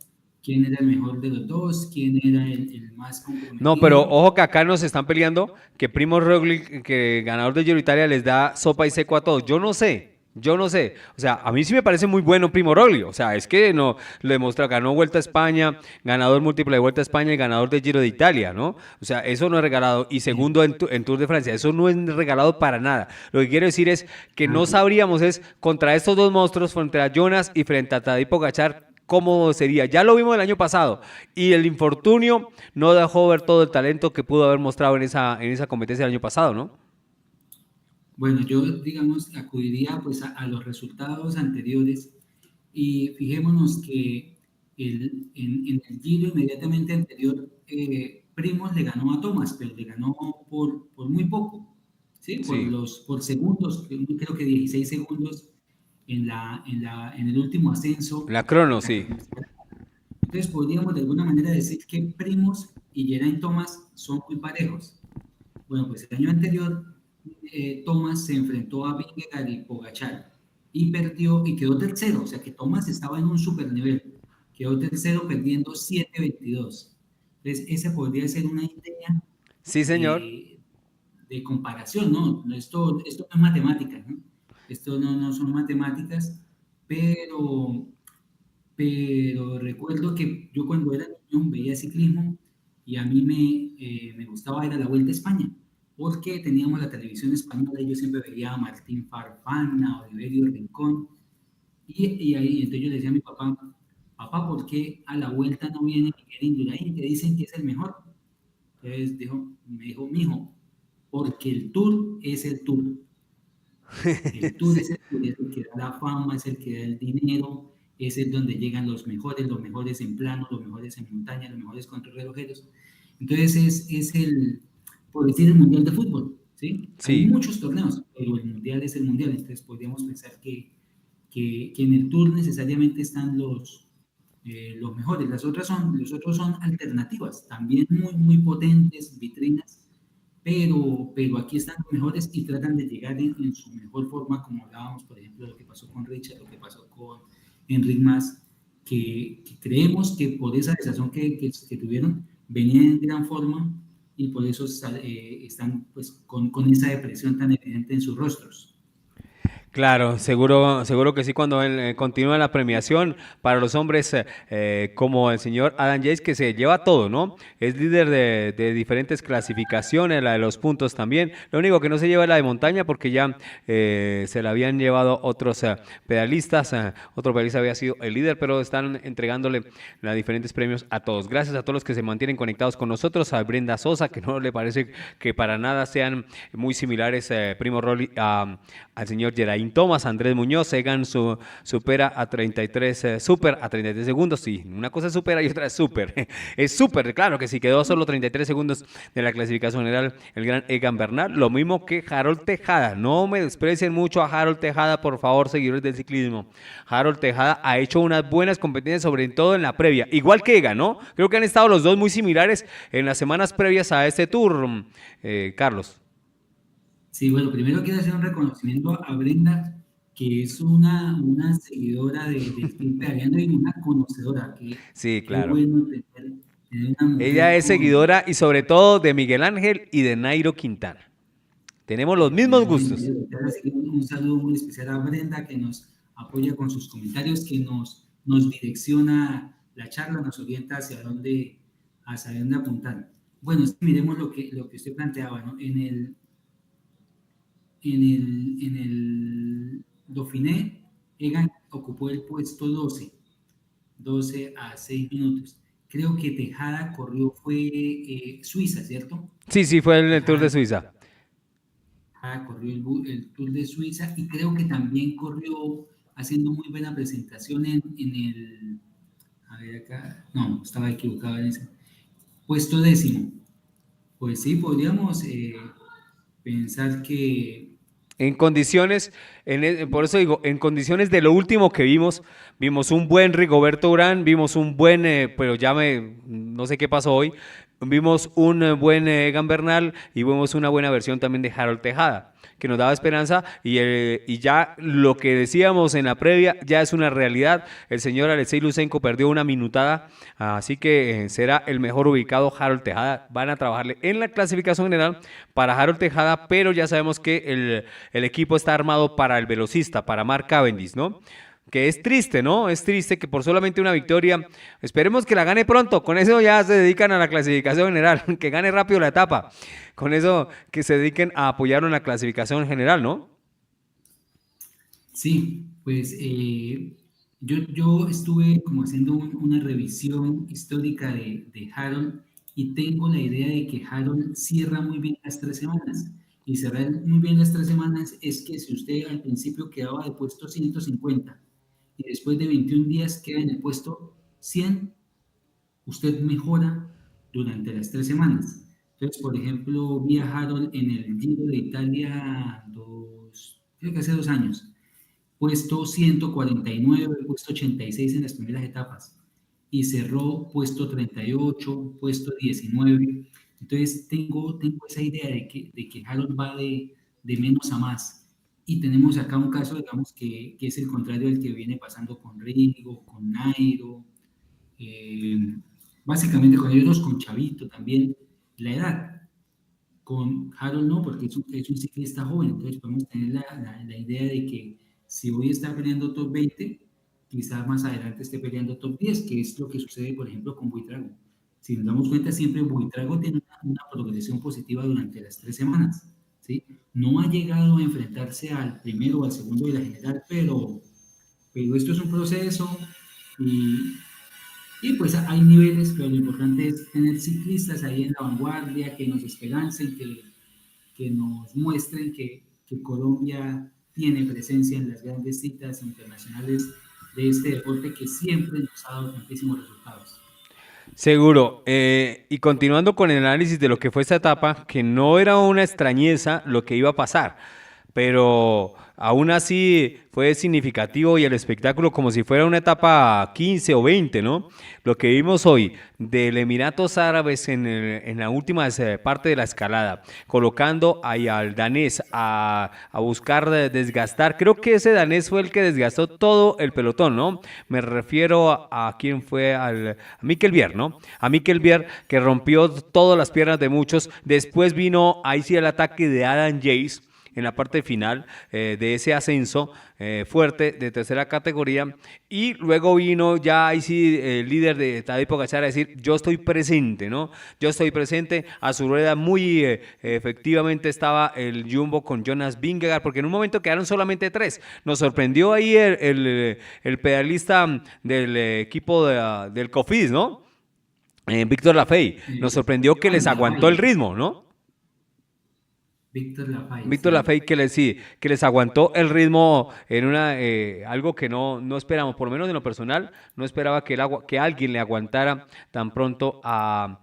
era el mejor de los dos, quién era el más No, pero comprometido. ojo que acá nos están peleando que Primo Roglic, que ganador de Giro de Italia, les da sopa y seco a todos. Yo no sé. O sea, a mí sí me parece muy bueno Primo Roglic. O sea, es que no lo demuestra, ganó Vuelta a España, ganador múltiple de Vuelta a España y ganador de Giro de Italia, ¿no? O sea, eso no es regalado. Y Sí, segundo en Tour de Francia, eso no es regalado para nada. Lo que quiero decir es que no ah, sabríamos es contra estos dos monstruos, frente a Jonas y frente a Tadej Pogačar, cómo sería. Ya lo vimos el año pasado y el infortunio no dejó ver todo el talento que pudo haber mostrado en esa competencia el año pasado, ¿no? bueno, yo digamos acudiría pues a los resultados anteriores y fijémonos que en el Giro inmediatamente anterior, Primoz le ganó a Thomas, pero le ganó por muy poco, ¿sí? Sí. Por segundos, creo que 16 segundos en el último ascenso La crono, de la sí. Cronoesperada. Entonces podríamos de alguna manera decir que Primoz y Geraint Thomas son muy parejos. Bueno, pues el año anterior Thomas se enfrentó a Vingegaard y Pogačar y perdió y quedó tercero, o sea que Thomas estaba en un super nivel, quedó tercero perdiendo 7:22. Entonces esa podría ser una idea Sí, señor. de, de comparación, ¿no? Esto no es matemáticas, ¿no? Esto no son matemáticas, pero, pero recuerdo que yo cuando era niño veía ciclismo y a mí me gustaba ir a la Vuelta a España, porque teníamos la televisión española y yo siempre veía a Martín Farfán, a Oliverio Rincón, y ahí entonces yo le decía a mi papá, papá, ¿por qué a la Vuelta no viene Miguel Indurain, que dicen que es el mejor? Entonces me dijo, mijo, porque el Tour es el Tour. El tour Sí. es es el que da la fama, es el que da el dinero, es el donde llegan los mejores en plano, los mejores en montaña, los mejores contrarrelojeros. Entonces por decir, el Mundial de Fútbol, ¿sí? Hay Sí. muchos torneos, pero el Mundial es el Mundial, entonces podríamos pensar que en el Tour necesariamente están los mejores. Los otros son alternativas, también muy, muy potentes, vitrinas, pero aquí están los mejores y tratan de llegar en su mejor forma, como hablábamos, por ejemplo, lo que pasó con Richard, lo que pasó con Enric Mas, que creemos que por esa desazón que tuvieron, venían en gran forma y por eso están pues, con esa depresión tan evidente en sus rostros. Claro, seguro que sí, cuando él continúa la premiación para los hombres, como el señor Adam Yates, que se lleva todo, ¿no? Es líder de diferentes clasificaciones, la de los puntos también. Lo único que no se lleva es la de montaña, porque ya se la habían llevado otros pedalistas. Otro pedalista había sido el líder, pero están entregándole los diferentes premios a todos. Gracias a todos los que se mantienen conectados con nosotros, a Brenda Sosa, que no le parece que para nada sean muy similares, Primo Rolly, al señor Geraint Thomas. Andrés Muñoz, Egan supera a 33, super a 33 segundos. Sí, una cosa es supera y otra es super. Es súper, claro que sí, quedó a solo 33 segundos de la clasificación general el gran Egan Bernal. Lo mismo que Harold Tejada. No me desprecien mucho a Harold Tejada, por favor, seguidores del ciclismo. Harold Tejada ha hecho unas buenas competencias, sobre todo en la previa. Igual que Egan, ¿no? Creo que han estado los dos muy similares en las semanas previas a este tour, Carlos. Sí, bueno, primero quiero hacer un reconocimiento a Brenda, que es una seguidora del Team Pedaleando y una conocedora. Sí, Qué claro. bueno tener una Ella mujer es seguidora y sobre todo de Miguel Ángel y de Nairo Quintana. Tenemos los mismos gustos. Un saludo muy especial a Brenda, que nos apoya con sus comentarios, que nos direcciona la charla, nos orienta hacia dónde apuntar. Bueno, miremos lo que usted planteaba, ¿no? En el Dauphiné, Egan ocupó el puesto 12 a 6 minutos. Creo que Tejada fue Suiza, ¿cierto? Sí, fue el Tour de Suiza. Corrió el Tour de Suiza y creo que también corrió haciendo muy buena presentación en el... A ver acá, no, estaba equivocado en ese. Puesto 10. Pues sí, podríamos pensar que... En condiciones, por eso digo, en condiciones de lo último que vimos un buen Rigoberto Urán, vimos un buen, pero no sé qué pasó hoy, vimos un buen Egan Bernal y vimos una buena versión también de Harold Tejada, que nos daba esperanza y ya lo que decíamos en la previa ya es una realidad. El señor Alexei Lutsenko perdió una minutada, así que será el mejor ubicado Harold Tejada. Van a trabajarle en la clasificación general para Harold Tejada, pero ya sabemos que el equipo está armado para el velocista, para Mark Cavendish, ¿no? Que es triste, ¿no? Es triste que por solamente una victoria, esperemos que la gane pronto, con eso ya se dedican a la clasificación general, que gane rápido la etapa, con eso que se dediquen a apoyarlo en la clasificación general, ¿no? Sí, pues yo estuve como haciendo una revisión histórica de Harold y tengo la idea de que Harold cierra muy bien las 3 semanas. Y cerrar muy bien las 3 semanas es que si usted al principio quedaba de puesto 150 y después de 21 días queda en el puesto 100, usted mejora durante las 3 semanas. Entonces, por ejemplo, vi a Harold en el Giro de Italia creo que hace 2 años, puesto 149, puesto 86 en las primeras etapas y cerró puesto 38, puesto 19. Entonces tengo esa idea de que Harold va de menos a más. Y tenemos acá un caso, digamos, que es el contrario del que viene pasando con Rigo, con Nairo, básicamente con ellos, con Chavito también. La edad, con Harold no, porque es un ciclista joven, entonces podemos tener la idea de que si hoy está peleando top 20, quizás más adelante esté peleando top 10, que es lo que sucede, por ejemplo, con Buitrago. Si nos damos cuenta, siempre Buitrago tiene una progresión positiva durante las 3 semanas, ¿sí? No ha llegado a enfrentarse al primero o al segundo de la general, pero esto es un proceso y pues hay niveles, pero lo importante es tener ciclistas ahí en la vanguardia, que nos esperancen, que nos muestren que Colombia tiene presencia en las grandes citas internacionales de este deporte que siempre nos ha dado tantísimos resultados. Seguro. Y continuando con el análisis de lo que fue esta etapa, que no era una extrañeza lo que iba a pasar, pero aún así fue significativo y el espectáculo como si fuera una etapa 15 o 20, ¿no? Lo que vimos hoy del Emiratos Árabes en la última parte de la escalada, colocando ahí al danés a buscar desgastar. Creo que ese danés fue el que desgastó todo el pelotón, ¿no? Me refiero a quién fue, a Mikel Bier, ¿no? A Mikel Bier, que rompió todas las piernas de muchos. Después vino ahí sí el ataque de Adam Yates. en la parte final de ese ascenso fuerte de tercera categoría, y luego vino ya ahí sí el líder de Tadej Pogačar a decir, yo estoy presente, ¿no? Yo estoy presente. A su rueda muy efectivamente estaba el Jumbo con Jonas Vingegaard, porque en un momento quedaron solamente 3. Nos sorprendió ahí el pedalista del equipo del Cofidis, ¿no? Víctor Lafay. Nos sorprendió que les aguantó el ritmo, ¿no? Víctor Lafay, Víctor sí. Lafay que les aguantó el ritmo en algo que no esperamos, por lo menos en lo personal, no esperaba que alguien le aguantara tan pronto a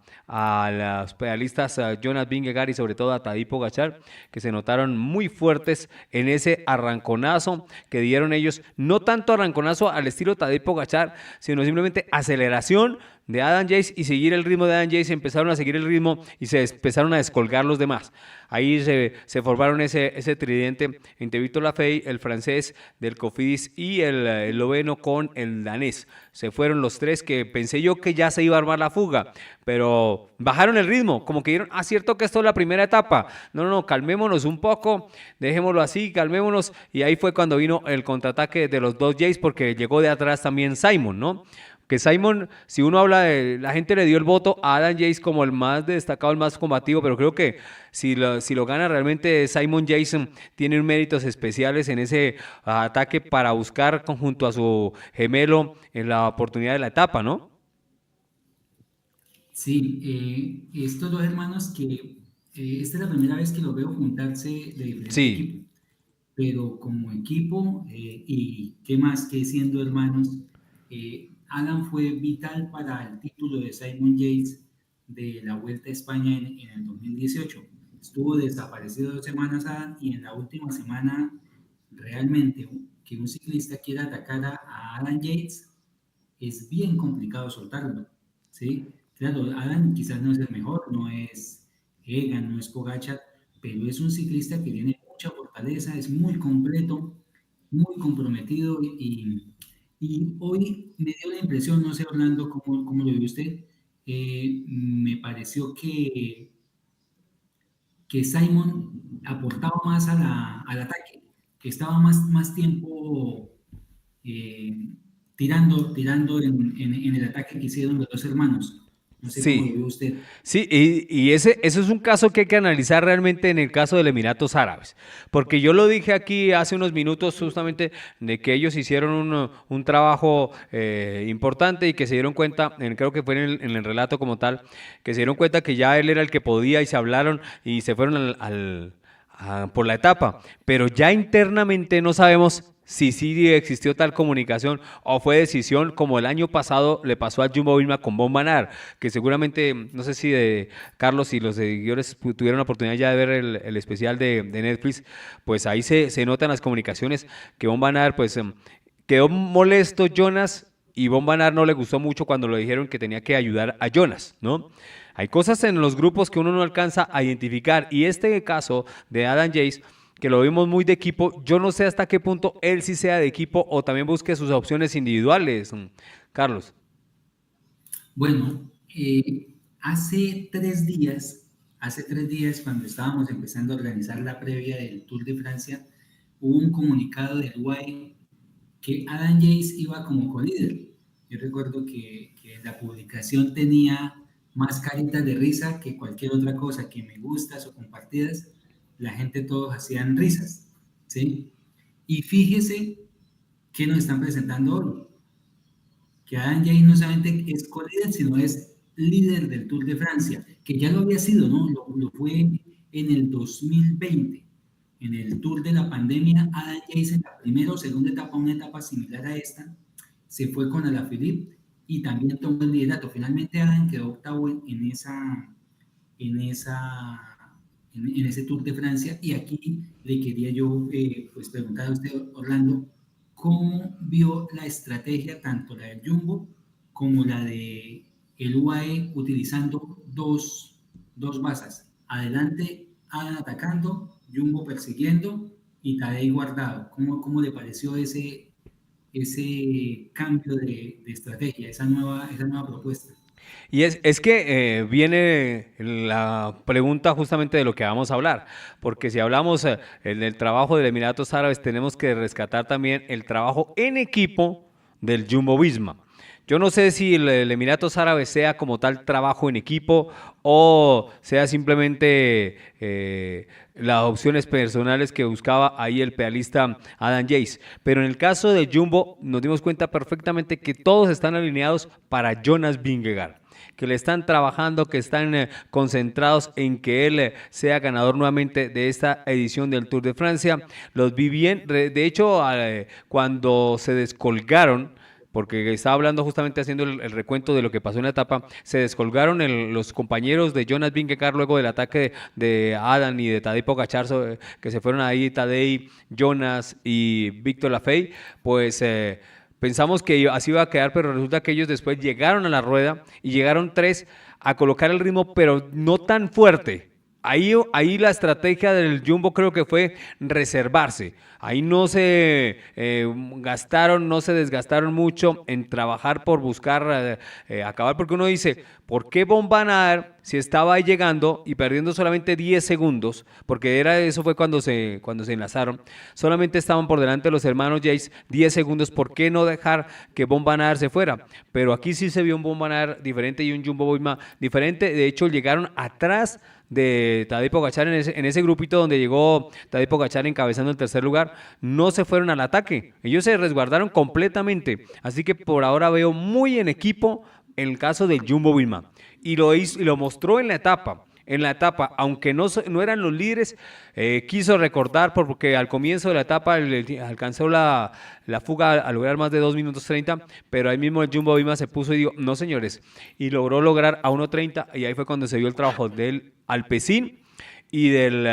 los pedalistas Jonas Vingegaard y sobre todo a Tadej Pogačar, que se notaron muy fuertes en ese arranconazo que dieron ellos, no tanto arranconazo al estilo Tadej Pogačar, sino simplemente aceleración de Adam Yates y seguir el ritmo de Adam Yates. Empezaron a seguir el ritmo y se empezaron a descolgar los demás. Ahí se formaron ese tridente entre Víctor Lafay, el francés del Cofidis, y el esloveno con el danés. Se fueron los 3 que pensé yo que ya se iba a armar la fuga, pero bajaron el ritmo, como que dijeron, cierto que esto es la primera etapa. No, calmémonos un poco, dejémoslo así, calmémonos. Y ahí fue cuando vino el contraataque de los 2 Jays, porque llegó de atrás también Simon, ¿no? Que Simon, si uno habla de, la gente le dio el voto a Adam Yates como el más destacado, el más combativo, pero creo que si lo gana realmente Simon Yates, tiene méritos especiales en ese ataque para buscar junto a su gemelo en la oportunidad de la etapa, ¿no? Sí, estos 2 hermanos que esta es la primera vez que los veo juntarse de diferente Sí, equipo, pero como equipo y qué más que siendo hermanos, Adam fue vital para el título de Simon Yates de la Vuelta a España en el 2018. Estuvo desaparecido 2 semanas Adam, y en la última semana realmente que un ciclista quiera atacar a Adam Yates es bien complicado soltarlo, ¿sí? Claro, Adam quizás no es el mejor, no es Egan, no es Pogačar, pero es un ciclista que tiene mucha fortaleza, es muy completo, muy comprometido y hoy me dio la impresión, no sé Orlando cómo lo vio usted, me pareció que Simon aportaba más al ataque, que estaba más tiempo eh, tirando en el ataque que hicieron los 2 hermanos. No sé cómo lo sí. ve usted. Sí, y ese es un caso que hay que analizar realmente en el caso de los Emiratos Árabes, porque yo lo dije aquí hace unos minutos justamente de que ellos hicieron un trabajo importante y que se dieron cuenta, creo que fue en el relato como tal, que se dieron cuenta que ya él era el que podía y se hablaron y se fueron por la etapa, pero ya internamente no sabemos si sí existió tal comunicación o fue decisión como el año pasado le pasó a Jumbo Visma con Bon Van Aert, que seguramente, no sé si de Carlos y los seguidores tuvieron la oportunidad ya de ver el especial de Netflix, pues ahí se notan las comunicaciones que Bon Van Aert, pues quedó molesto Jonas y Bon Van Aert no le gustó mucho cuando le dijeron que tenía que ayudar a Jonas, ¿no? Hay cosas en los grupos que uno no alcanza a identificar y este caso de Adam Yates, que lo vimos muy de equipo, yo no sé hasta qué punto él sí sea de equipo o también busque sus opciones individuales, Carlos. Bueno, hace 3 días, cuando estábamos empezando a organizar la previa del Tour de Francia, hubo un comunicado del UAE que Adam Yates iba como colíder. Yo recuerdo que la publicación tenía más caritas de risa que cualquier otra cosa, que me gustas o compartidas, la gente todos hacían risas, ¿sí? Y fíjese que nos están presentando hoy, que Adam Yates no solamente es co-líder, sino es líder del Tour de Francia, que ya lo había sido, ¿no? Lo fue en el 2020, en el Tour de la pandemia. Adam Yates en la primera o segunda etapa, una etapa similar a esta, se fue con Alaphilippe y también tomó el liderato. Finalmente Adam quedó octavo en ese Tour de Francia, y aquí le quería yo pues preguntar a usted, Orlando, ¿cómo vio la estrategia, tanto la del Jumbo como la de el UAE, utilizando dos bazas? Adelante, Adam atacando, Jumbo persiguiendo y Tadej guardado. ¿Cómo le pareció ese cambio de estrategia, esa nueva propuesta? Y es que viene la pregunta justamente de lo que vamos a hablar, porque si hablamos del trabajo de Emiratos Árabes, tenemos que rescatar también el trabajo en equipo del Jumbo Visma. Yo no sé si el Emiratos Árabes sea como tal trabajo en equipo o sea simplemente las opciones personales que buscaba ahí el pedalista Adam Yates. Pero en el caso de Jumbo nos dimos cuenta perfectamente que todos están alineados para Jonas Vingegaard, que le están trabajando, que están concentrados en que él sea ganador nuevamente de esta edición del Tour de Francia. Los vi bien, de hecho, cuando se descolgaron, porque estaba hablando justamente haciendo el recuento de lo que pasó en la etapa, se descolgaron los compañeros de Jonas Vingegaard luego del ataque de Adam y de Tadej Pogačar, que se fueron ahí Tadej, Jonas y Víctor Lafay, pues pensamos que así iba a quedar, pero resulta que ellos después llegaron a la rueda y llegaron 3 a colocar el ritmo, pero no tan fuerte. Ahí la estrategia del Jumbo creo que fue reservarse. Ahí no se gastaron, no se desgastaron mucho en trabajar por buscar acabar, porque uno dice, ¿por qué Von Van Aert si estaba ahí llegando y perdiendo solamente 10 segundos? Porque eso fue cuando se enlazaron. Solamente estaban por delante los hermanos Yates 10 segundos. ¿Por qué no dejar que Von Van Aert se fuera? Pero aquí sí se vio un Von Van Aert diferente y un Jumbo Visma diferente. De hecho, llegaron atrás de Tadej Pogačar en ese grupito donde llegó Tadej Pogačar encabezando el tercer lugar, no se fueron al ataque, ellos se resguardaron completamente, así que por ahora veo muy en equipo el caso del Jumbo Visma, y lo mostró en la etapa, aunque no eran los líderes, quiso recordar porque al comienzo de la etapa alcanzó la fuga a lograr más de 2 minutos 30, pero ahí mismo el Jumbo Visma se puso y dijo, no señores, y logró lograr a 1:30, y ahí fue cuando se vio el trabajo del Alpecin y del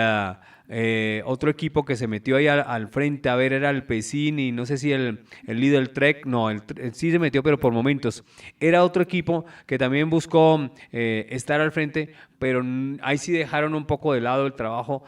otro equipo que se metió ahí al frente, a ver, era Alpecin y no sé si el líder Trek, no, sí se metió, pero por momentos. Era otro equipo que también buscó estar al frente, pero ahí sí dejaron un poco de lado el trabajo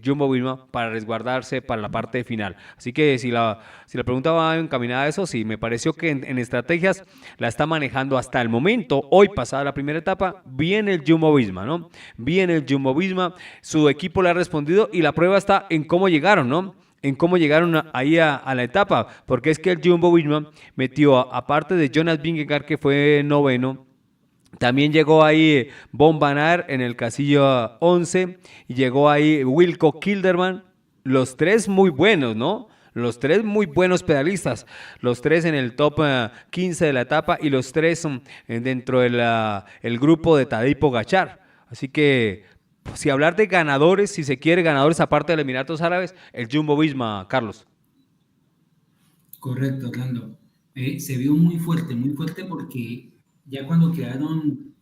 Jumbo Visma para resguardarse para la parte final. Así que si la pregunta va encaminada a eso, sí, me pareció que en estrategias la está manejando hasta el momento, hoy pasada la primera etapa, bien el Jumbo Visma, ¿no? Bien el Jumbo Visma, su equipo le ha respondido y la prueba está en cómo llegaron, ¿no? En cómo llegaron ahí a la etapa, porque es que el Jumbo Visma metió, aparte de Jonas Vingegaard, que fue noveno, también llegó ahí Von Van Aert en el casillo 11, y llegó ahí Wilco Kelderman, los 3 muy buenos, ¿no? Los 3 muy buenos pedalistas, los 3 en el top 15 de la etapa y los 3 dentro del grupo de Tadej Pogačar. Así que, si hablar de ganadores, si se quiere ganadores aparte de los Emiratos Árabes, el Jumbo Visma, Carlos. Correcto, Orlando. Se vio muy fuerte porque ya cuando quedaron,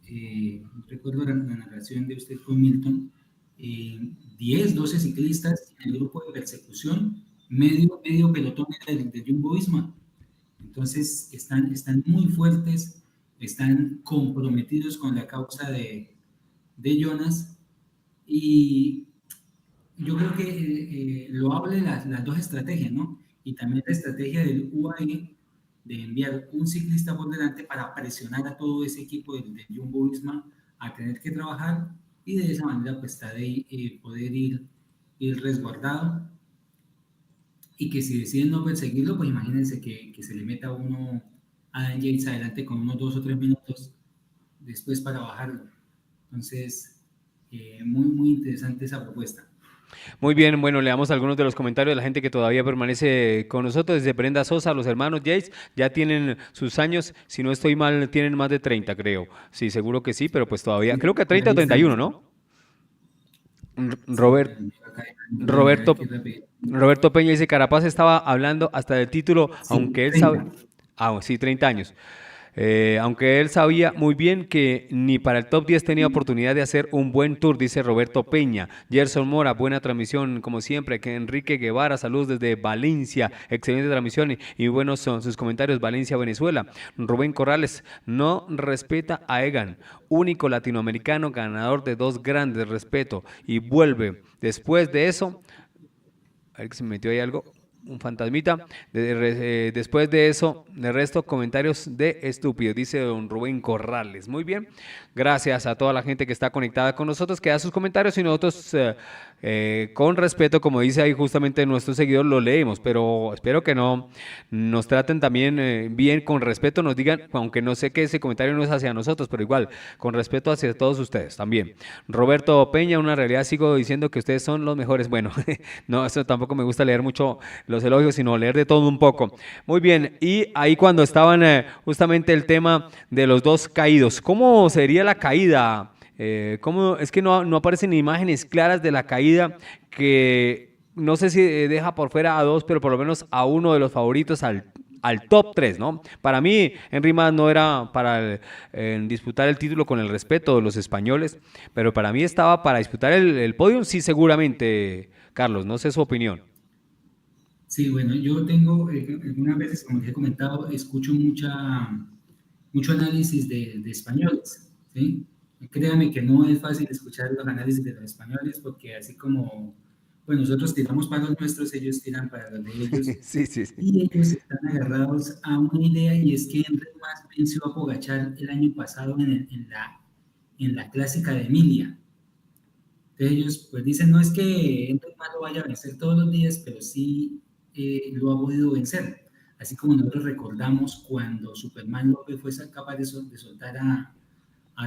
recuerdo la narración de usted con Milton, 10, 12 ciclistas en el grupo de persecución, medio pelotón de Jumbo Visma. Entonces están muy fuertes, están comprometidos con la causa de Jonas, y yo creo que lo hable las dos estrategias, ¿no? Y también la estrategia del UAE de enviar un ciclista por delante para presionar a todo ese equipo de Jumbo Visma a tener que trabajar, y de esa manera pues poder ir resguardado, y que si deciden no perseguirlo, pues imagínense que se le meta uno a Dan Yates adelante con unos 2 o 3 minutos después para bajarlo. Entonces, muy interesante esa propuesta. Muy bien, bueno, leamos algunos de los comentarios de la gente que todavía permanece con nosotros. Desde Brenda Sosa, los hermanos Yates ya tienen sus años, si no estoy mal, tienen más de 30, creo. Sí, seguro que sí, pero pues todavía, creo que 30 o 31, ¿no? Roberto Peña dice, Carapaz estaba hablando hasta del título, aunque él sabe... sí, 30 años. Aunque él sabía muy bien que ni para el top 10 tenía oportunidad de hacer un buen tour, dice Roberto Peña. Gerson Mora, buena transmisión como siempre. Que Enrique Guevara, saludos desde Valencia, excelente transmisión y buenos son sus comentarios. Valencia, Venezuela. Rubén Corrales, no respeta a Egan, único latinoamericano ganador de 2 grandes, respeto, y vuelve. Después de eso, a ver que se me metió ahí algo. un fantasmita. Después de eso, de resto, comentarios de estúpidos, dice don Rubén Corrales. Muy bien, gracias a toda la gente que está conectada con nosotros, que da sus comentarios y nosotros con respeto, como dice ahí justamente nuestro seguidor, lo leemos, pero espero que no nos traten también bien, con respeto, nos digan, aunque no sé que ese comentario no es hacia nosotros, pero igual, con respeto hacia todos ustedes también. Roberto Peña, una realidad, sigo diciendo que ustedes son los mejores. Bueno, no, eso tampoco me gusta leer mucho los elogios, sino leer de todo un poco. Muy bien, y ahí cuando estaban justamente el tema de los dos caídos, ¿cómo sería la caída? ¿Cómo? Es que no aparecen imágenes claras de la caída, que no sé si deja por fuera a dos, pero por lo menos a uno de los favoritos al top 3, ¿no? Para mí, Henry Mas no era para disputar el título, con el respeto de los españoles, pero para mí estaba para disputar el podio, sí, seguramente, Carlos, no sé su opinión. Sí, bueno, yo tengo, algunas veces, como les he comentado, escucho mucho análisis de españoles, ¿sí? Créanme que no es fácil escuchar los análisis de los españoles, porque así como, pues nosotros tiramos para los nuestros, ellos tiran para los de ellos, Sí, sí, sí. y ellos están agarrados a una idea, y es que Enric Mas venció a Pogačar el año pasado en la clásica de Emilia. Entonces ellos pues dicen, no es que Enric Mas lo vaya a vencer todos los días, pero sí lo ha podido vencer. Así como nosotros recordamos cuando Superman López fue capaz de soltar a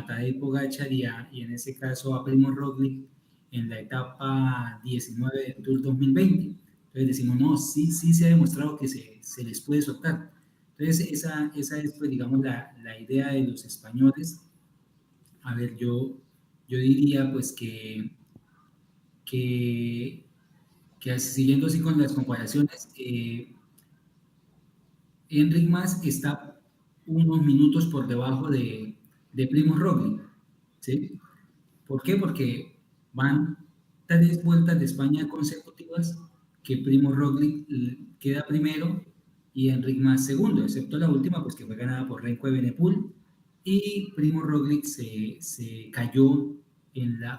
Tadej Pogačar y en ese caso a Primo Roglic en la etapa 19 del Tour 2020. Entonces decimos, no, sí se ha demostrado que se les puede soltar. Entonces esa es, pues, digamos, la idea de los españoles. A ver, yo diría pues que siguiendo así con las comparaciones, Enric Mas está unos minutos por debajo de Primo Roglic, ¿sí? ¿Por qué? Porque van 3 vueltas de España consecutivas que Primo Roglic queda primero y Enric Mas segundo, excepto la última, pues que fue ganada por Remco Evenepoel, y Primo Roglic se cayó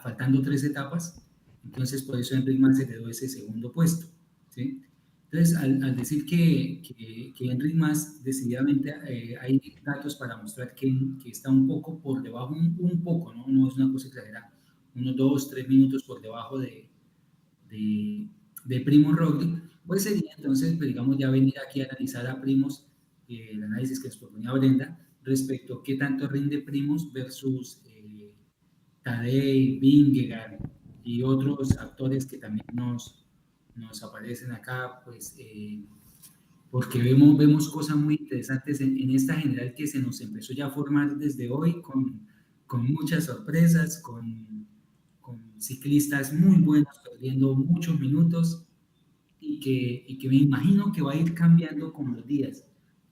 faltando 3 etapas, entonces por eso Enric Mas se quedó ese segundo puesto, ¿sí? Entonces, al decir que Enric Mas decididamente hay datos para mostrar que está un poco por debajo, un poco, ¿no? No es una cosa exagerada, unos 2, 3 minutos por debajo de Primo Roglic, pues sería entonces, pues, digamos, ya venir aquí a analizar a Primos, el análisis que nos proponía Brenda, respecto a qué tanto rinde Primos versus Tadej, Vingegaard y otros actores que también nos aparecen acá, pues porque vemos cosas muy interesantes en esta general que se nos empezó ya a formar desde hoy, con muchas sorpresas, con ciclistas muy buenos perdiendo muchos minutos, y que me imagino que va a ir cambiando con los días,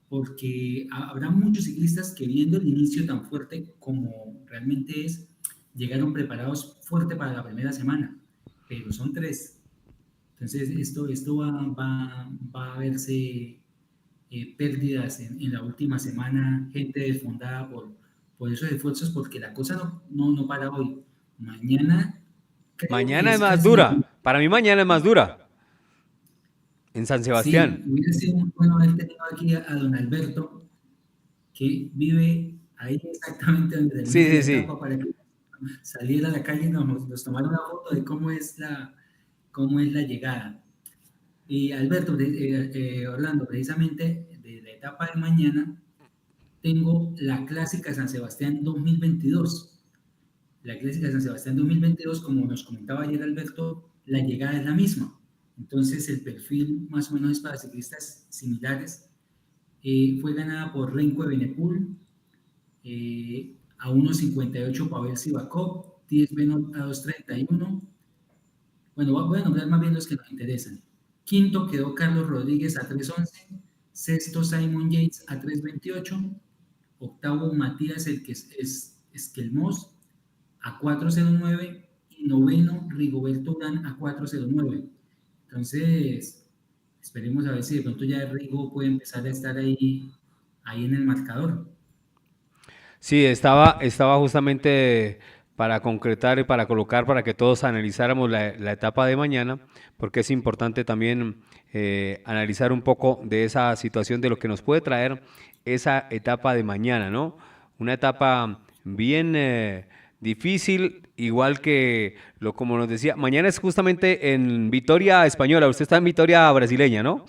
porque habrá muchos ciclistas que, viendo el inicio tan fuerte como realmente es, llegaron preparados fuerte para la primera semana, pero son 3. Entonces esto va a verse pérdidas en la última semana, gente desfondada por esos esfuerzos, porque la cosa no para hoy. Mañana creo que Mañana es es más casi dura. Para mí mañana es más dura. En San sí, Sebastián. hubiera sido muy bueno haber tenido aquí a don Alberto, que vive ahí exactamente donde Sí, termina la sí, sí. etapa, para que saliera a la calle y nos tomara una foto de cómo es la llegada. Y Alberto, Orlando, precisamente de la etapa de mañana, tengo la Clásica San Sebastián 2022. La Clásica San Sebastián 2022, como nos comentaba ayer Alberto, la llegada es la misma. Entonces el perfil más o menos es para ciclistas similares. Fue ganada por Remco Evenepoel, a 1.58 Pavel Sivakov, 10 Benoit a 2.31. Bueno, voy a nombrar más bien los que nos interesan. Quinto quedó Carlos Rodríguez a 3.11, sexto Simon Yates a 3.28, octavo Matías Esquelmos a 4.09 y noveno Rigoberto Urán a 4.09. Entonces, esperemos a ver si de pronto ya Rigo puede empezar a estar ahí en el marcador. Sí, estaba justamente para concretar y para colocar, para que todos analizáramos la etapa de mañana, porque es importante también analizar un poco de esa situación, de lo que nos puede traer esa etapa de mañana, ¿no? Una etapa bien difícil, igual que como nos decía, mañana es justamente en Vitoria Española, usted está en Vitoria brasileña, ¿no?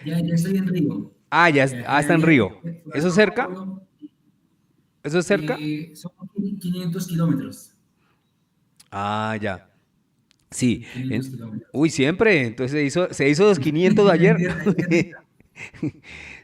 Ya estoy en Río. Ah, está en Río. Fui a ¿Eso es Sao cerca? Paulo. ¿Eso es cerca? Son 500 kilómetros. Ah, ya. Sí. 500 kilómetros. Uy, siempre. Entonces se hizo los 500 ayer. Hay tierrita.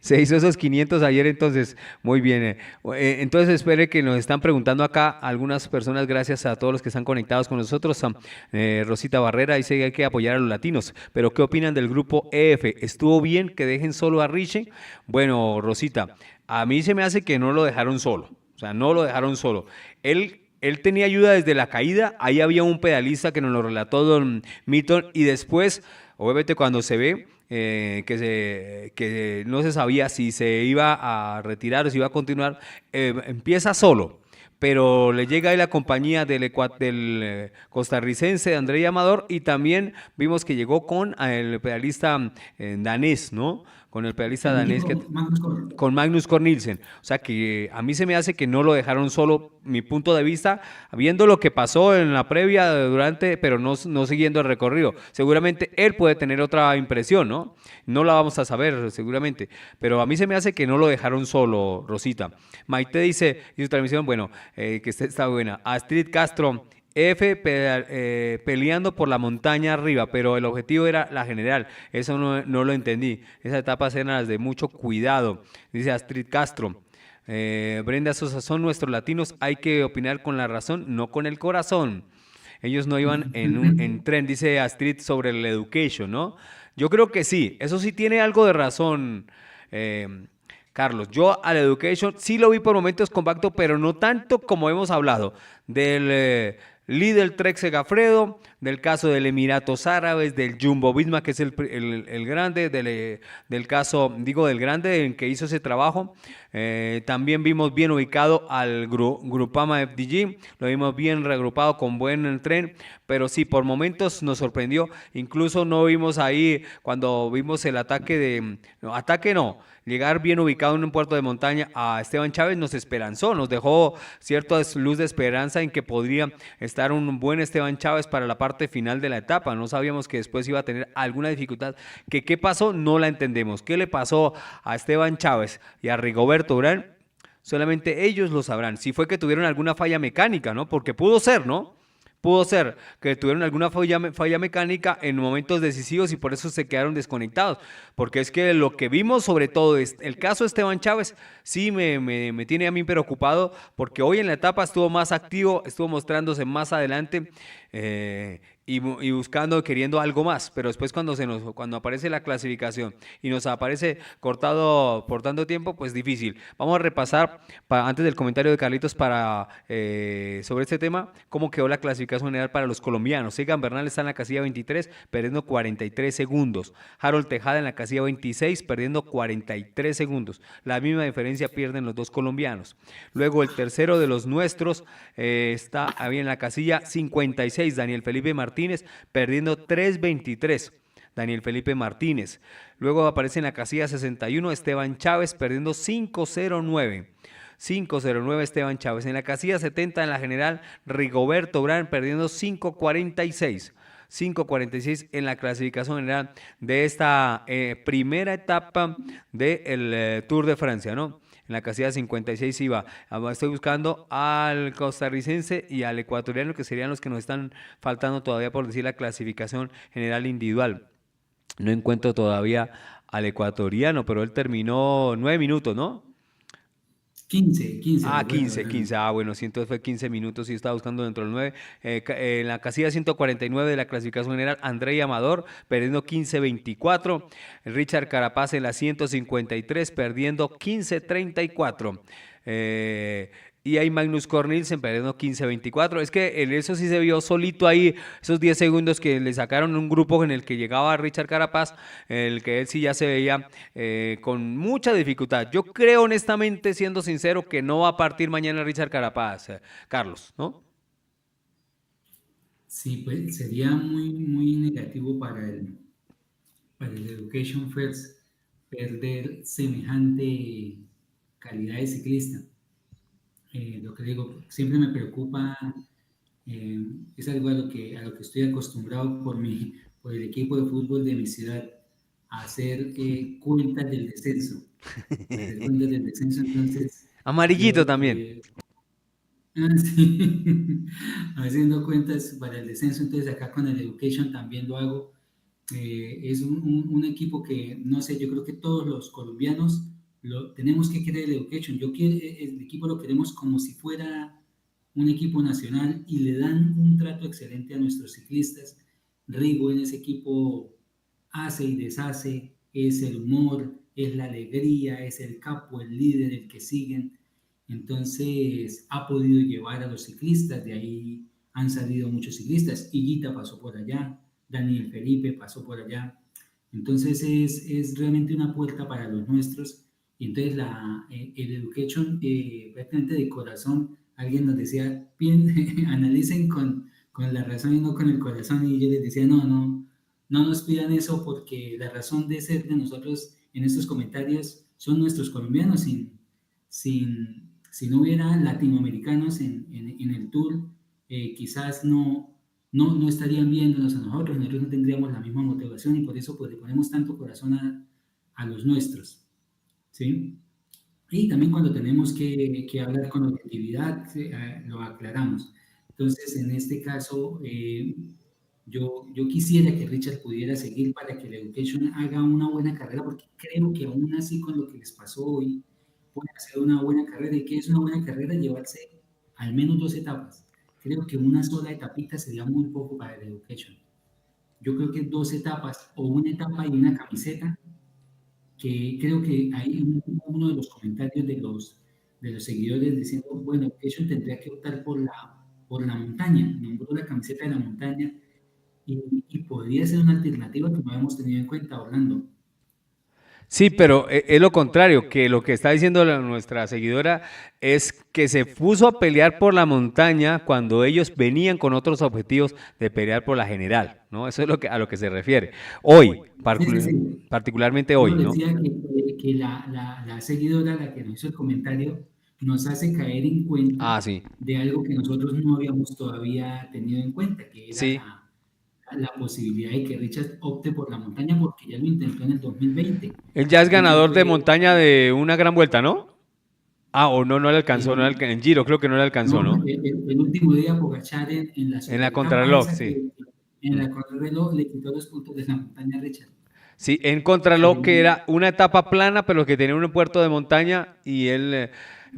Se hizo esos 500 ayer, entonces, muy bien. Entonces, espere que nos están preguntando acá algunas personas, gracias a todos los que están conectados con nosotros. Rosita Barrera dice que hay que apoyar a los latinos, pero ¿qué opinan del grupo EF? ¿Estuvo bien que dejen solo a Richie? Bueno, Rosita, a mí se me hace que no lo dejaron solo, o sea, no lo dejaron solo. Él tenía ayuda desde la caída, ahí había un pedalista que nos lo relató don Milton, y después, obviamente cuando se ve que no se sabía si se iba a retirar o si iba a continuar, empieza solo, pero le llega ahí la compañía del costarricense de André Amador, y también vimos que llegó con el pedalista danés, ¿no? Con el pedalista danés con Magnus Cort Nielsen. O sea que a mí se me hace que no lo dejaron solo, mi punto de vista, viendo lo que pasó en la previa pero no siguiendo el recorrido. Seguramente él puede tener otra impresión, ¿no? No la vamos a saber seguramente, pero a mí se me hace que no lo dejaron solo, Rosita. Maite dice, y su transmisión, bueno, que está buena. Astrid Castro, peleando por la montaña arriba, pero el objetivo era la general. Eso no lo entendí. Esas etapas eran las de mucho cuidado, dice Astrid Castro. Brenda Sosa, son nuestros latinos, hay que opinar con la razón, no con el corazón. Ellos no iban en tren, dice Astrid, sobre el education, ¿no? Yo creo que sí, eso sí tiene algo de razón, Carlos. Yo al education sí lo vi por momentos compacto, pero no tanto como hemos hablado del Lidl Trek Segafredo, del caso del Emiratos Árabes, del Jumbo Visma, que es el grande, del caso, digo, del grande en que hizo ese trabajo. También vimos bien ubicado al Grupama FDG, lo vimos bien reagrupado con buen tren, pero sí, por momentos nos sorprendió. Incluso no vimos ahí, cuando vimos el llegar bien ubicado en un puerto de montaña a Esteban Chávez, nos esperanzó, nos dejó cierta luz de esperanza en que podría estar un buen Esteban Chávez para la parte final de la etapa. No sabíamos que después iba a tener alguna dificultad. ¿Qué pasó? No la entendemos. ¿Qué le pasó a Esteban Chávez y a Rigoberto Urán? Solamente ellos lo sabrán. Si fue que tuvieron alguna falla mecánica, ¿no? Porque pudo ser, ¿no? Pudo ser que tuvieron alguna falla mecánica en momentos decisivos y por eso se quedaron desconectados. Porque es que lo que vimos, sobre todo, el caso de Esteban Chávez, sí me tiene a mí preocupado, porque hoy en la etapa estuvo más activo, estuvo mostrándose más adelante y buscando, queriendo algo más. Pero después cuando aparece la clasificación y nos aparece cortado por tanto tiempo, pues difícil. Vamos a repasar, antes del comentario de Carlitos, sobre este tema, cómo quedó la clasificación general para los colombianos. Egan Bernal está en la casilla 23, perdiendo 43 segundos. Harold Tejada en la casilla 26, perdiendo 43 segundos. La misma diferencia pierden los dos colombianos. Luego el tercero de los nuestros está ahí en la casilla 56, Daniel Felipe Martínez, perdiendo 3.23. Daniel Felipe Martínez. Luego aparece en la casilla 61 Esteban Chávez, perdiendo 5.09. 5.09 Esteban Chávez. En la casilla 70 en la general, Rigoberto Urán perdiendo 5.46. 5.46 en la clasificación general de esta primera etapa del Tour de Francia, ¿no? En la casilla 56 iba. Estoy buscando al costarricense y al ecuatoriano, que serían los que nos están faltando todavía por decir la clasificación general individual. No encuentro todavía al ecuatoriano, pero él terminó 9 minutos, ¿no? 15. 15. Bueno, sí, entonces fue 15 minutos y estaba buscando dentro del 9. En la casilla 149 de la clasificación general, André Amador perdiendo 15.24. Richard Carapaz en la 153 perdiendo 15.34. y hay Magnus Cort Nielsen perdiendo 15-24. Es que en eso sí se vio solito ahí, esos 10 segundos que le sacaron un grupo en el que llegaba Richard Carapaz, el que él sí ya se veía con mucha dificultad. Yo creo honestamente, siendo sincero, que no va a partir mañana Richard Carapaz, Carlos, ¿no? Sí, pues sería muy negativo para el Education First perder semejante calidad de ciclista. Lo que digo, siempre me preocupa, es algo a lo que estoy acostumbrado por el equipo de fútbol de mi ciudad, a hacer cuentas del descenso. Hacer cuentas del descenso, entonces Amarillito creo también. que sí, haciendo cuentas para el descenso, entonces acá con el Education también lo hago. Es un equipo que, no sé, yo creo que todos los colombianos tenemos que querer el Education. El equipo lo queremos como si fuera un equipo nacional y le dan un trato excelente a nuestros ciclistas. Rigo en ese equipo hace y deshace, es el humor, es la alegría, es el capo, el líder, el que siguen. Entonces ha podido llevar a los ciclistas, de ahí han salido muchos ciclistas. Higuita pasó por allá, Daniel Felipe pasó por allá. Entonces es realmente una puerta para los nuestros. Y entonces el Education, prácticamente de corazón, alguien nos decía, analicen con la razón y no con el corazón. Y yo les decía, no nos pidan eso, porque la razón de ser de nosotros en estos comentarios son nuestros colombianos. Si no hubiera latinoamericanos en el tour, quizás no estarían viéndonos a nosotros no tendríamos la misma motivación, y por eso pues le ponemos tanto corazón a los nuestros, ¿sí? Y también cuando tenemos que hablar con objetividad, lo aclaramos. Entonces, en este caso, yo quisiera que Richard pudiera seguir para que la Education haga una buena carrera, porque creo que aún así con lo que les pasó hoy, puede hacer una buena carrera. ¿Y qué es una buena carrera? Llevarse al menos 2 etapas. Creo que una sola etapita sería muy poco para el Education. Yo creo que 2 etapas o una etapa y una camiseta, que creo que hay uno de los comentarios de los seguidores diciendo, bueno, Education tendría que optar por la montaña, nombró la camiseta de la montaña, y podría ser una alternativa que no habíamos tenido en cuenta, Orlando. Sí, pero es lo contrario, que lo que está diciendo nuestra seguidora es que se puso a pelear por la montaña cuando ellos venían con otros objetivos de pelear por la general, ¿no? Eso es a lo que se refiere. Hoy, Sí. particularmente hoy, ¿no? Decía que la seguidora, la que nos hizo el comentario, nos hace caer en cuenta Ah, sí, de algo que nosotros no habíamos todavía tenido en cuenta, que era sí. la posibilidad de que Richard opte por la montaña, porque ya lo intentó en el 2020. Él ya es Creo que ganador de fue montaña de una gran vuelta, ¿no? Ah, o no le alcanzó, el, en Giro creo que no le alcanzó, no, ¿no? el último día Pogacar en la En la superetapa contrarreloj, esa, sí. que en la contrarreloj le quitó los puntos de la montaña a Richard. Sí, en contrarreloj, que Sí. era una etapa plana, pero que tenía un puerto de montaña, y él,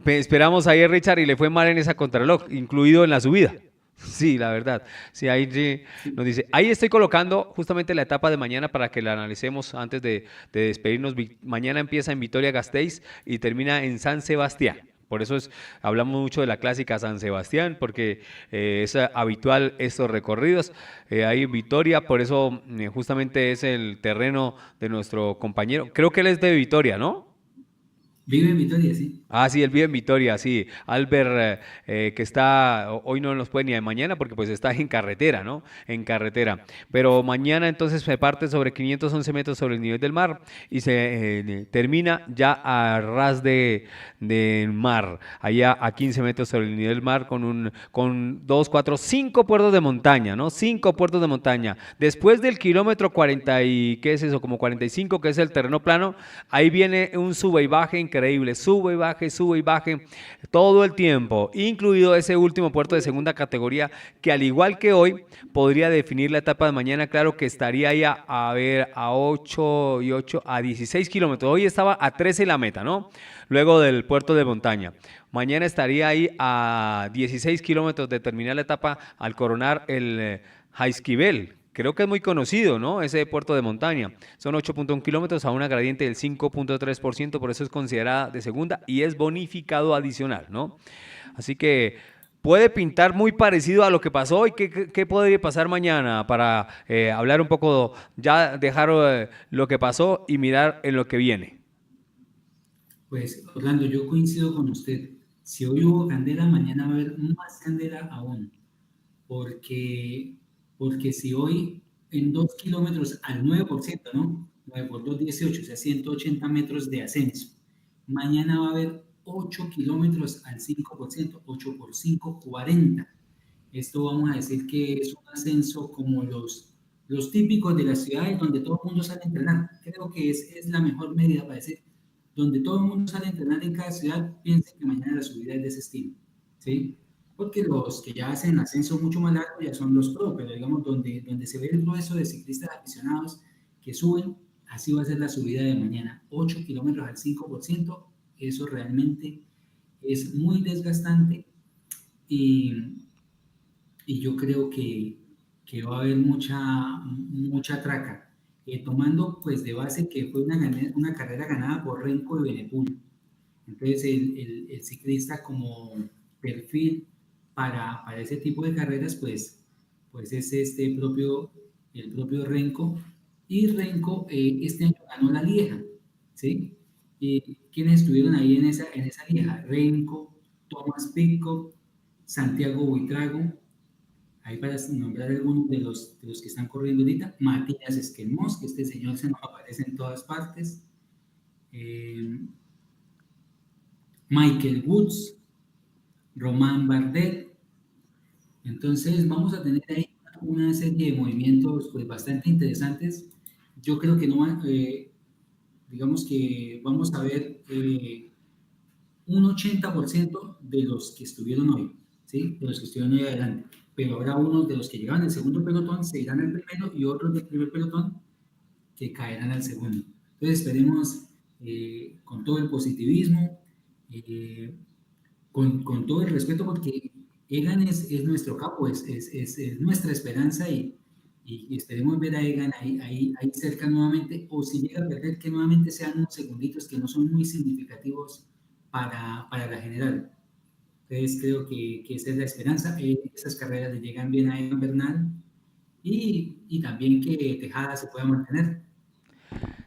esperamos ahí a Richard y le fue mal en esa contrarreloj, incluido en la subida. Sí, la verdad. Sí, ahí sí nos dice, ahí estoy colocando justamente la etapa de mañana para que la analicemos antes de despedirnos. Mañana empieza en Vitoria-Gasteiz y termina en San Sebastián. Por eso hablamos mucho de la clásica San Sebastián, porque es habitual estos recorridos. Ahí en Vitoria, por eso justamente es el terreno de nuestro compañero. Creo que él es de Vitoria, ¿no? Vive en Vitoria, sí. Ah, sí, él vive en Vitoria, sí. Albert, que está, hoy no nos puede ni de mañana porque pues está en carretera, ¿no? En carretera. Pero mañana entonces se parte sobre 511 metros sobre el nivel del mar y se termina ya a ras del mar, allá a 15 metros sobre el nivel del mar con 2, 4, 5 puertos de montaña, ¿no? 5 puertos de montaña. Después del kilómetro 40 y, ¿qué es eso? Como 45, que es el terreno plano, ahí viene un sube y baje increíble, sube y baje todo el tiempo, incluido ese último puerto de segunda categoría que al igual que hoy podría definir la etapa de mañana. Claro que estaría ahí a ver a 8 y 8 a 16 kilómetros, hoy estaba a 13 la meta, ¿no? Luego del puerto de montaña. Mañana estaría ahí a 16 kilómetros de terminar la etapa al coronar el Jaizkibel. Creo que es muy conocido, ¿no? Ese puerto de montaña. Son 8.1 kilómetros a una gradiente del 5.3%, por eso es considerada de segunda y es bonificado adicional, ¿no? Así que puede pintar muy parecido a lo que pasó hoy. ¿Qué podría pasar mañana para hablar un poco, ya dejar lo que pasó y mirar en lo que viene? Pues, Orlando, yo coincido con usted. Si hoy hubo candela, mañana va a haber más candela aún. Porque, porque si hoy en 2 kilómetros al 9%, ¿no? 9 por 2, 18, o sea, 180 metros de ascenso. Mañana va a haber 8 kilómetros al 5%, 8 por 5, 40. Esto vamos a decir que es un ascenso como los típicos de las ciudades donde todo el mundo sale a entrenar. Creo que es la mejor medida para decir, donde todo el mundo sale a entrenar en cada ciudad, piensen que mañana la subida es de ese estilo, ¿sí? Porque los que ya hacen ascenso mucho más largo ya son los pro, pero digamos donde se ve el grueso de ciclistas aficionados que suben, así va a ser la subida de mañana. 8 kilómetros al 5%, eso realmente es muy desgastante y, y yo creo que va a haber mucha traca. Tomando pues de base que fue una carrera ganada por Renko de Benepul. Entonces el ciclista como perfil para ese tipo de carreras pues es el propio Renko. Y Renko este año ganó la Lieja, ¿sí? Y quienes estuvieron ahí en esa Lieja: Renko, Thomas Pidcock, Santiago Buitrago, ahí para nombrar algunos de los que están corriendo ahorita: Matías Esquelmós, que este señor se nos aparece en todas partes, Michael Woods, Román Bardet. Entonces vamos a tener ahí una serie de movimientos pues bastante interesantes. Yo creo que no digamos que vamos a ver un 80% de los que estuvieron hoy, ¿sí? De los que estuvieron hoy adelante, pero habrá unos de los que llegaban al segundo pelotón, se irán al primero, y otros del primer pelotón que caerán al segundo. Entonces esperemos con todo el positivismo, con todo el respeto, porque Egan es nuestro capo, es nuestra esperanza, y esperemos ver a Egan ahí cerca nuevamente, o si llega a perder, que nuevamente sean unos segunditos que no son muy significativos para la general. Entonces creo que esa es la esperanza. Esas carreras le llegan bien a Egan Bernal, y también que Tejada se pueda mantener.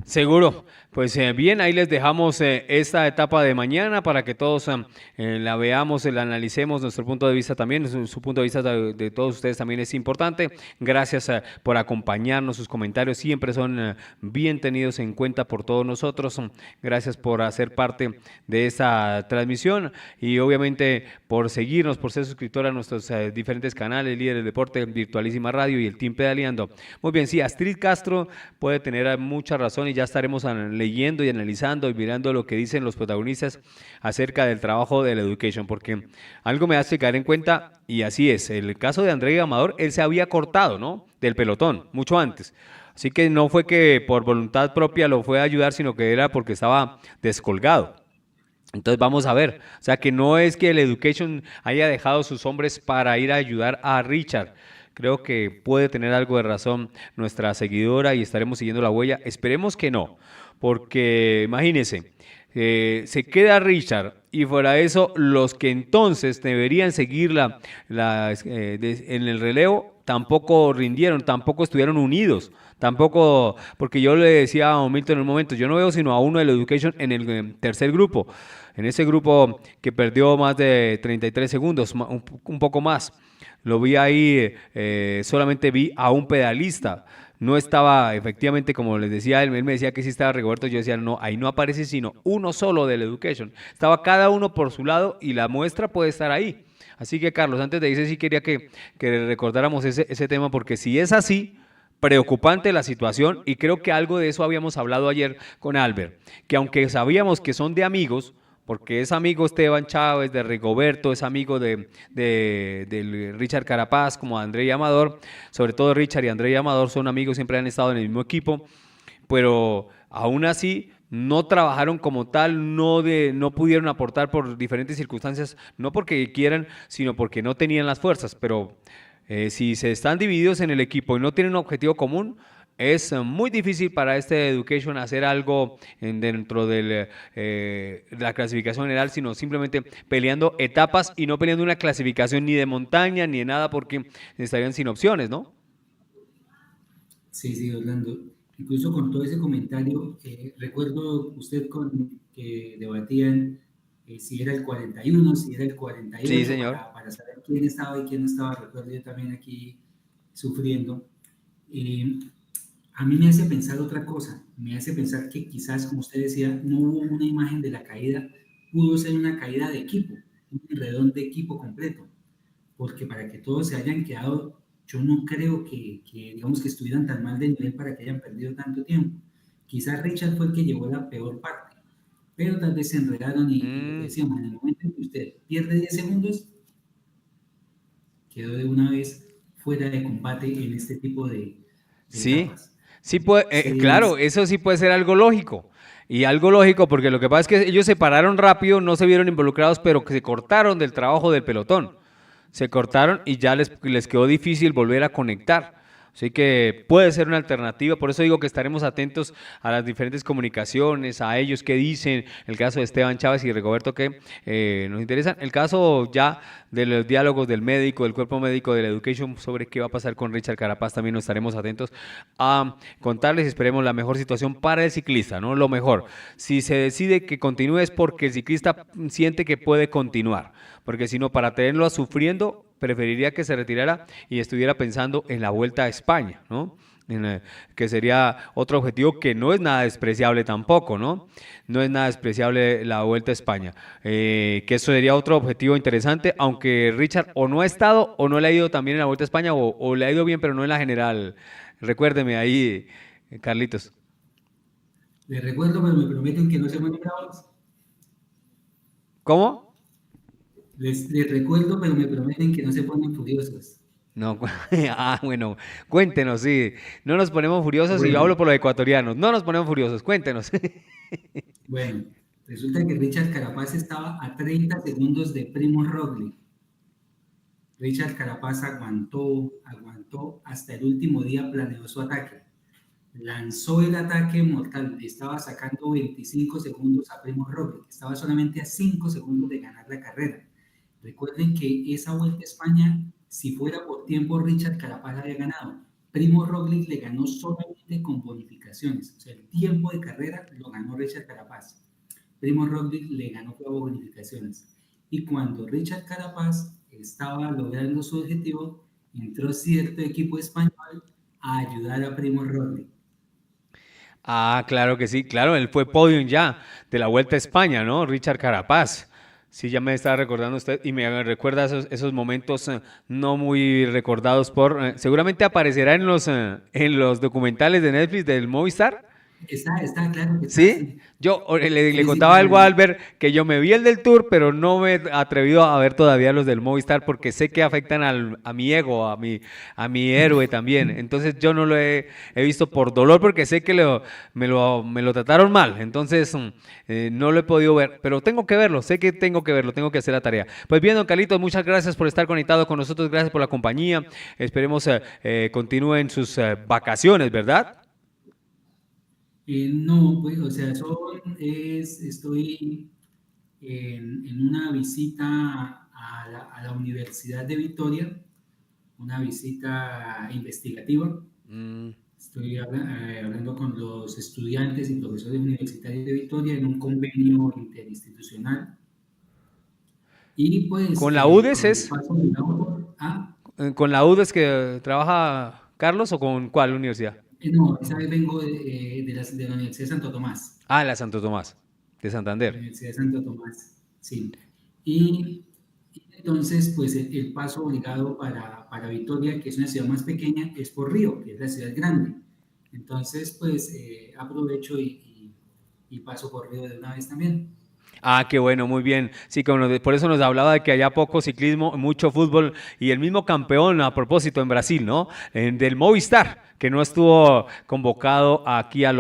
Seguro. Pues bien, ahí les dejamos esta etapa de mañana para que todos la veamos, la analicemos, nuestro punto de vista también, su punto de vista de todos ustedes también es importante. Gracias por acompañarnos, sus comentarios siempre son bien tenidos en cuenta por todos nosotros. Gracias por hacer parte de esta transmisión y obviamente por seguirnos, por ser suscriptor a nuestros diferentes canales, Líder del Deporte, Virtualísima Radio y el Team Pedaleando. Muy bien, sí, Astrid Castro puede tener mucha razón y ya estaremos leyendo y analizando y mirando lo que dicen los protagonistas acerca del trabajo de la Education, porque algo me hace caer en cuenta, y así es, el caso de André Amador, él se había cortado, ¿no?, del pelotón, mucho antes, así que no fue que por voluntad propia lo fue a ayudar, sino que era porque estaba descolgado. Entonces vamos a ver, o sea que no es que el Education haya dejado sus hombres para ir a ayudar a Richard. Creo que puede tener algo de razón nuestra seguidora y estaremos siguiendo la huella. Esperemos que no, porque imagínense, se queda Richard y fuera de eso, los que entonces deberían seguirla en el relevo tampoco rindieron, tampoco estuvieron unidos, tampoco, porque yo le decía a Milton en un momento, yo no veo sino a uno de la Education en el tercer grupo, en ese grupo que perdió más de 33 segundos, un poco más. Lo vi ahí, solamente vi a un pedalista. No estaba, efectivamente, como les decía, él me decía que sí estaba Rigoberto, yo decía, no, ahí no aparece sino uno solo del Education. Estaba cada uno por su lado y la muestra puede estar ahí. Así que, Carlos, antes de irse, sí quería que recordáramos ese tema, porque si es así, preocupante la situación, y creo que algo de eso habíamos hablado ayer con Albert, que aunque sabíamos que son de amigos, porque es amigo Esteban Chávez, de Rigoberto, es amigo de Richard Carapaz, como André Amador, sobre todo Richard y André Amador son amigos, siempre han estado en el mismo equipo, pero aún así no trabajaron como tal, no pudieron aportar por diferentes circunstancias, no porque quieran, sino porque no tenían las fuerzas, pero si se están divididos en el equipo y no tienen un objetivo común, es muy difícil para este Education hacer algo dentro de la clasificación general, sino simplemente peleando etapas y no peleando una clasificación ni de montaña ni de nada porque estarían sin opciones, ¿no? Sí, sí, Orlando. Incluso con todo ese comentario, recuerdo usted que debatían si era el 41, si era el Sí, 48, señor. para saber quién estaba y quién no estaba. Recuerdo yo también aquí sufriendo. Eh, a mí me hace pensar otra cosa. Me hace pensar que quizás, como usted decía, no hubo una imagen de la caída, pudo ser una caída de equipo, un enredón de equipo completo, porque para que todos se hayan quedado, yo no creo digamos, que estuvieran tan mal de nivel para que hayan perdido tanto tiempo. Quizás Richard fue el que llevó la peor parte, pero tal vez se enredaron y lo que Mm, decíamos, en el momento en que usted pierde 10 segundos, quedó de una vez fuera de combate en este tipo de sí, etapas. sí puede, claro, eso sí puede ser algo lógico. Y algo lógico porque lo que pasa es que ellos se pararon rápido, no se vieron involucrados, pero que se cortaron del trabajo del pelotón. Se cortaron y ya les quedó difícil volver a conectar. Así que puede ser una alternativa, por eso digo que estaremos atentos a las diferentes comunicaciones, a ellos que dicen, el caso de Esteban Chávez y Rigoberto que nos interesan, el caso ya de los diálogos del médico, del cuerpo médico de la Education sobre qué va a pasar con Richard Carapaz, también nos estaremos atentos a contarles y esperemos la mejor situación para el ciclista, ¿no? Lo mejor, si se decide que continúe es porque el ciclista siente que puede continuar, porque si no, para tenerlo sufriendo, preferiría que se retirara y estuviera pensando en la Vuelta a España, ¿no? Que sería otro objetivo que no es nada despreciable tampoco, ¿no? No es nada despreciable la Vuelta a España, que eso sería otro objetivo interesante, aunque Richard o no ha estado o no le ha ido tan bien en la Vuelta a España o le ha ido bien pero no en la general. Recuérdeme ahí, Carlitos. Les recuerdo, pero me prometen que no se ponen bravos. ¿Cómo? Les recuerdo, pero me prometen que no se ponen furiosos. No, bueno, cuéntenos, sí. No nos ponemos furiosos y yo Bueno, hablo por los ecuatorianos. No nos ponemos furiosos, cuéntenos. bueno, resulta que Richard Carapaz estaba a 30 segundos de Primo Roglic. Richard Carapaz aguantó hasta el último día, planeó su ataque. Lanzó el ataque mortal, le estaba sacando 25 segundos a Primo Roglic, estaba solamente a 5 segundos de ganar la carrera. Recuerden que esa Vuelta a España, si fuera por tiempo, Richard Carapaz había ganado. Primo Roglic le ganó solamente con bonificaciones, o sea, el tiempo de carrera lo ganó Richard Carapaz. Primo Roglic le ganó por bonificaciones. Y cuando Richard Carapaz estaba logrando su objetivo, entró cierto equipo español a ayudar a Primo Roglic. Ah, claro que sí, claro, él fue podium ya de la Vuelta a España, ¿no? Richard Carapaz. Sí, ya me estaba recordando usted y me recuerda esos momentos no muy recordados seguramente aparecerá en los documentales de Netflix del Movistar. Está claro que está Sí, así. yo le Sí, sí, contaba claro. algo a Albert que yo me vi el del Tour, pero no me he atrevido a ver todavía los del Movistar porque sé que afectan a mi ego, a mi héroe también. Entonces yo no lo he visto por dolor porque sé que me lo trataron mal. Entonces no lo he podido ver, pero tengo que verlo, sé que tengo que verlo, tengo que hacer la tarea. Pues bien, don Carlitos, muchas gracias por estar conectado con nosotros, gracias por la compañía. Esperemos continúen sus vacaciones, ¿verdad? No, pues, o sea, estoy en una visita a la Universidad de Vitoria, una visita investigativa. Mm. Estoy hablando con los estudiantes y profesores universitarios de Vitoria en un convenio interinstitucional. Y pues, Con la UDES con el es. paso de la hora, ¿Con la UDES que trabaja Carlos o con cuál universidad? no, esa vez vengo de la Universidad de Santo Tomás. Ah, la Santo Tomás, de La Santander. Universidad de Santo Tomás, sí. Y entonces, pues el paso obligado para Vitoria, que es una ciudad más pequeña, es por Río, que es la ciudad grande. Entonces, pues aprovecho y paso por Río de una vez también. Ah, qué bueno, muy bien. Sí, por eso nos hablaba de que había poco ciclismo, mucho fútbol y el mismo campeón a propósito en Brasil, ¿no? Del Movistar, que no estuvo convocado aquí al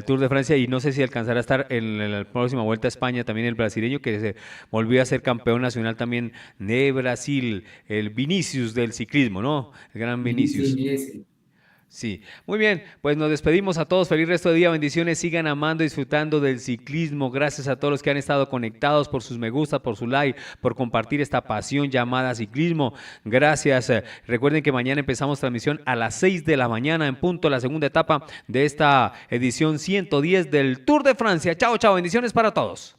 Tour de Francia y no sé si alcanzará a estar en la próxima Vuelta a España también el brasileño que se volvió a ser campeón nacional también de Brasil, el Vinicius del ciclismo, ¿no? El gran Sí, Vinicius. ese. Sí, muy bien, pues nos despedimos a todos, feliz resto de día, bendiciones, sigan amando y disfrutando del ciclismo, gracias a todos los que han estado conectados por sus me gusta, por su like, por compartir esta pasión llamada ciclismo, gracias, recuerden que mañana empezamos transmisión a las 6 de la mañana en punto, la segunda etapa de esta edición 110 del Tour de Francia, chao, chao, bendiciones para todos.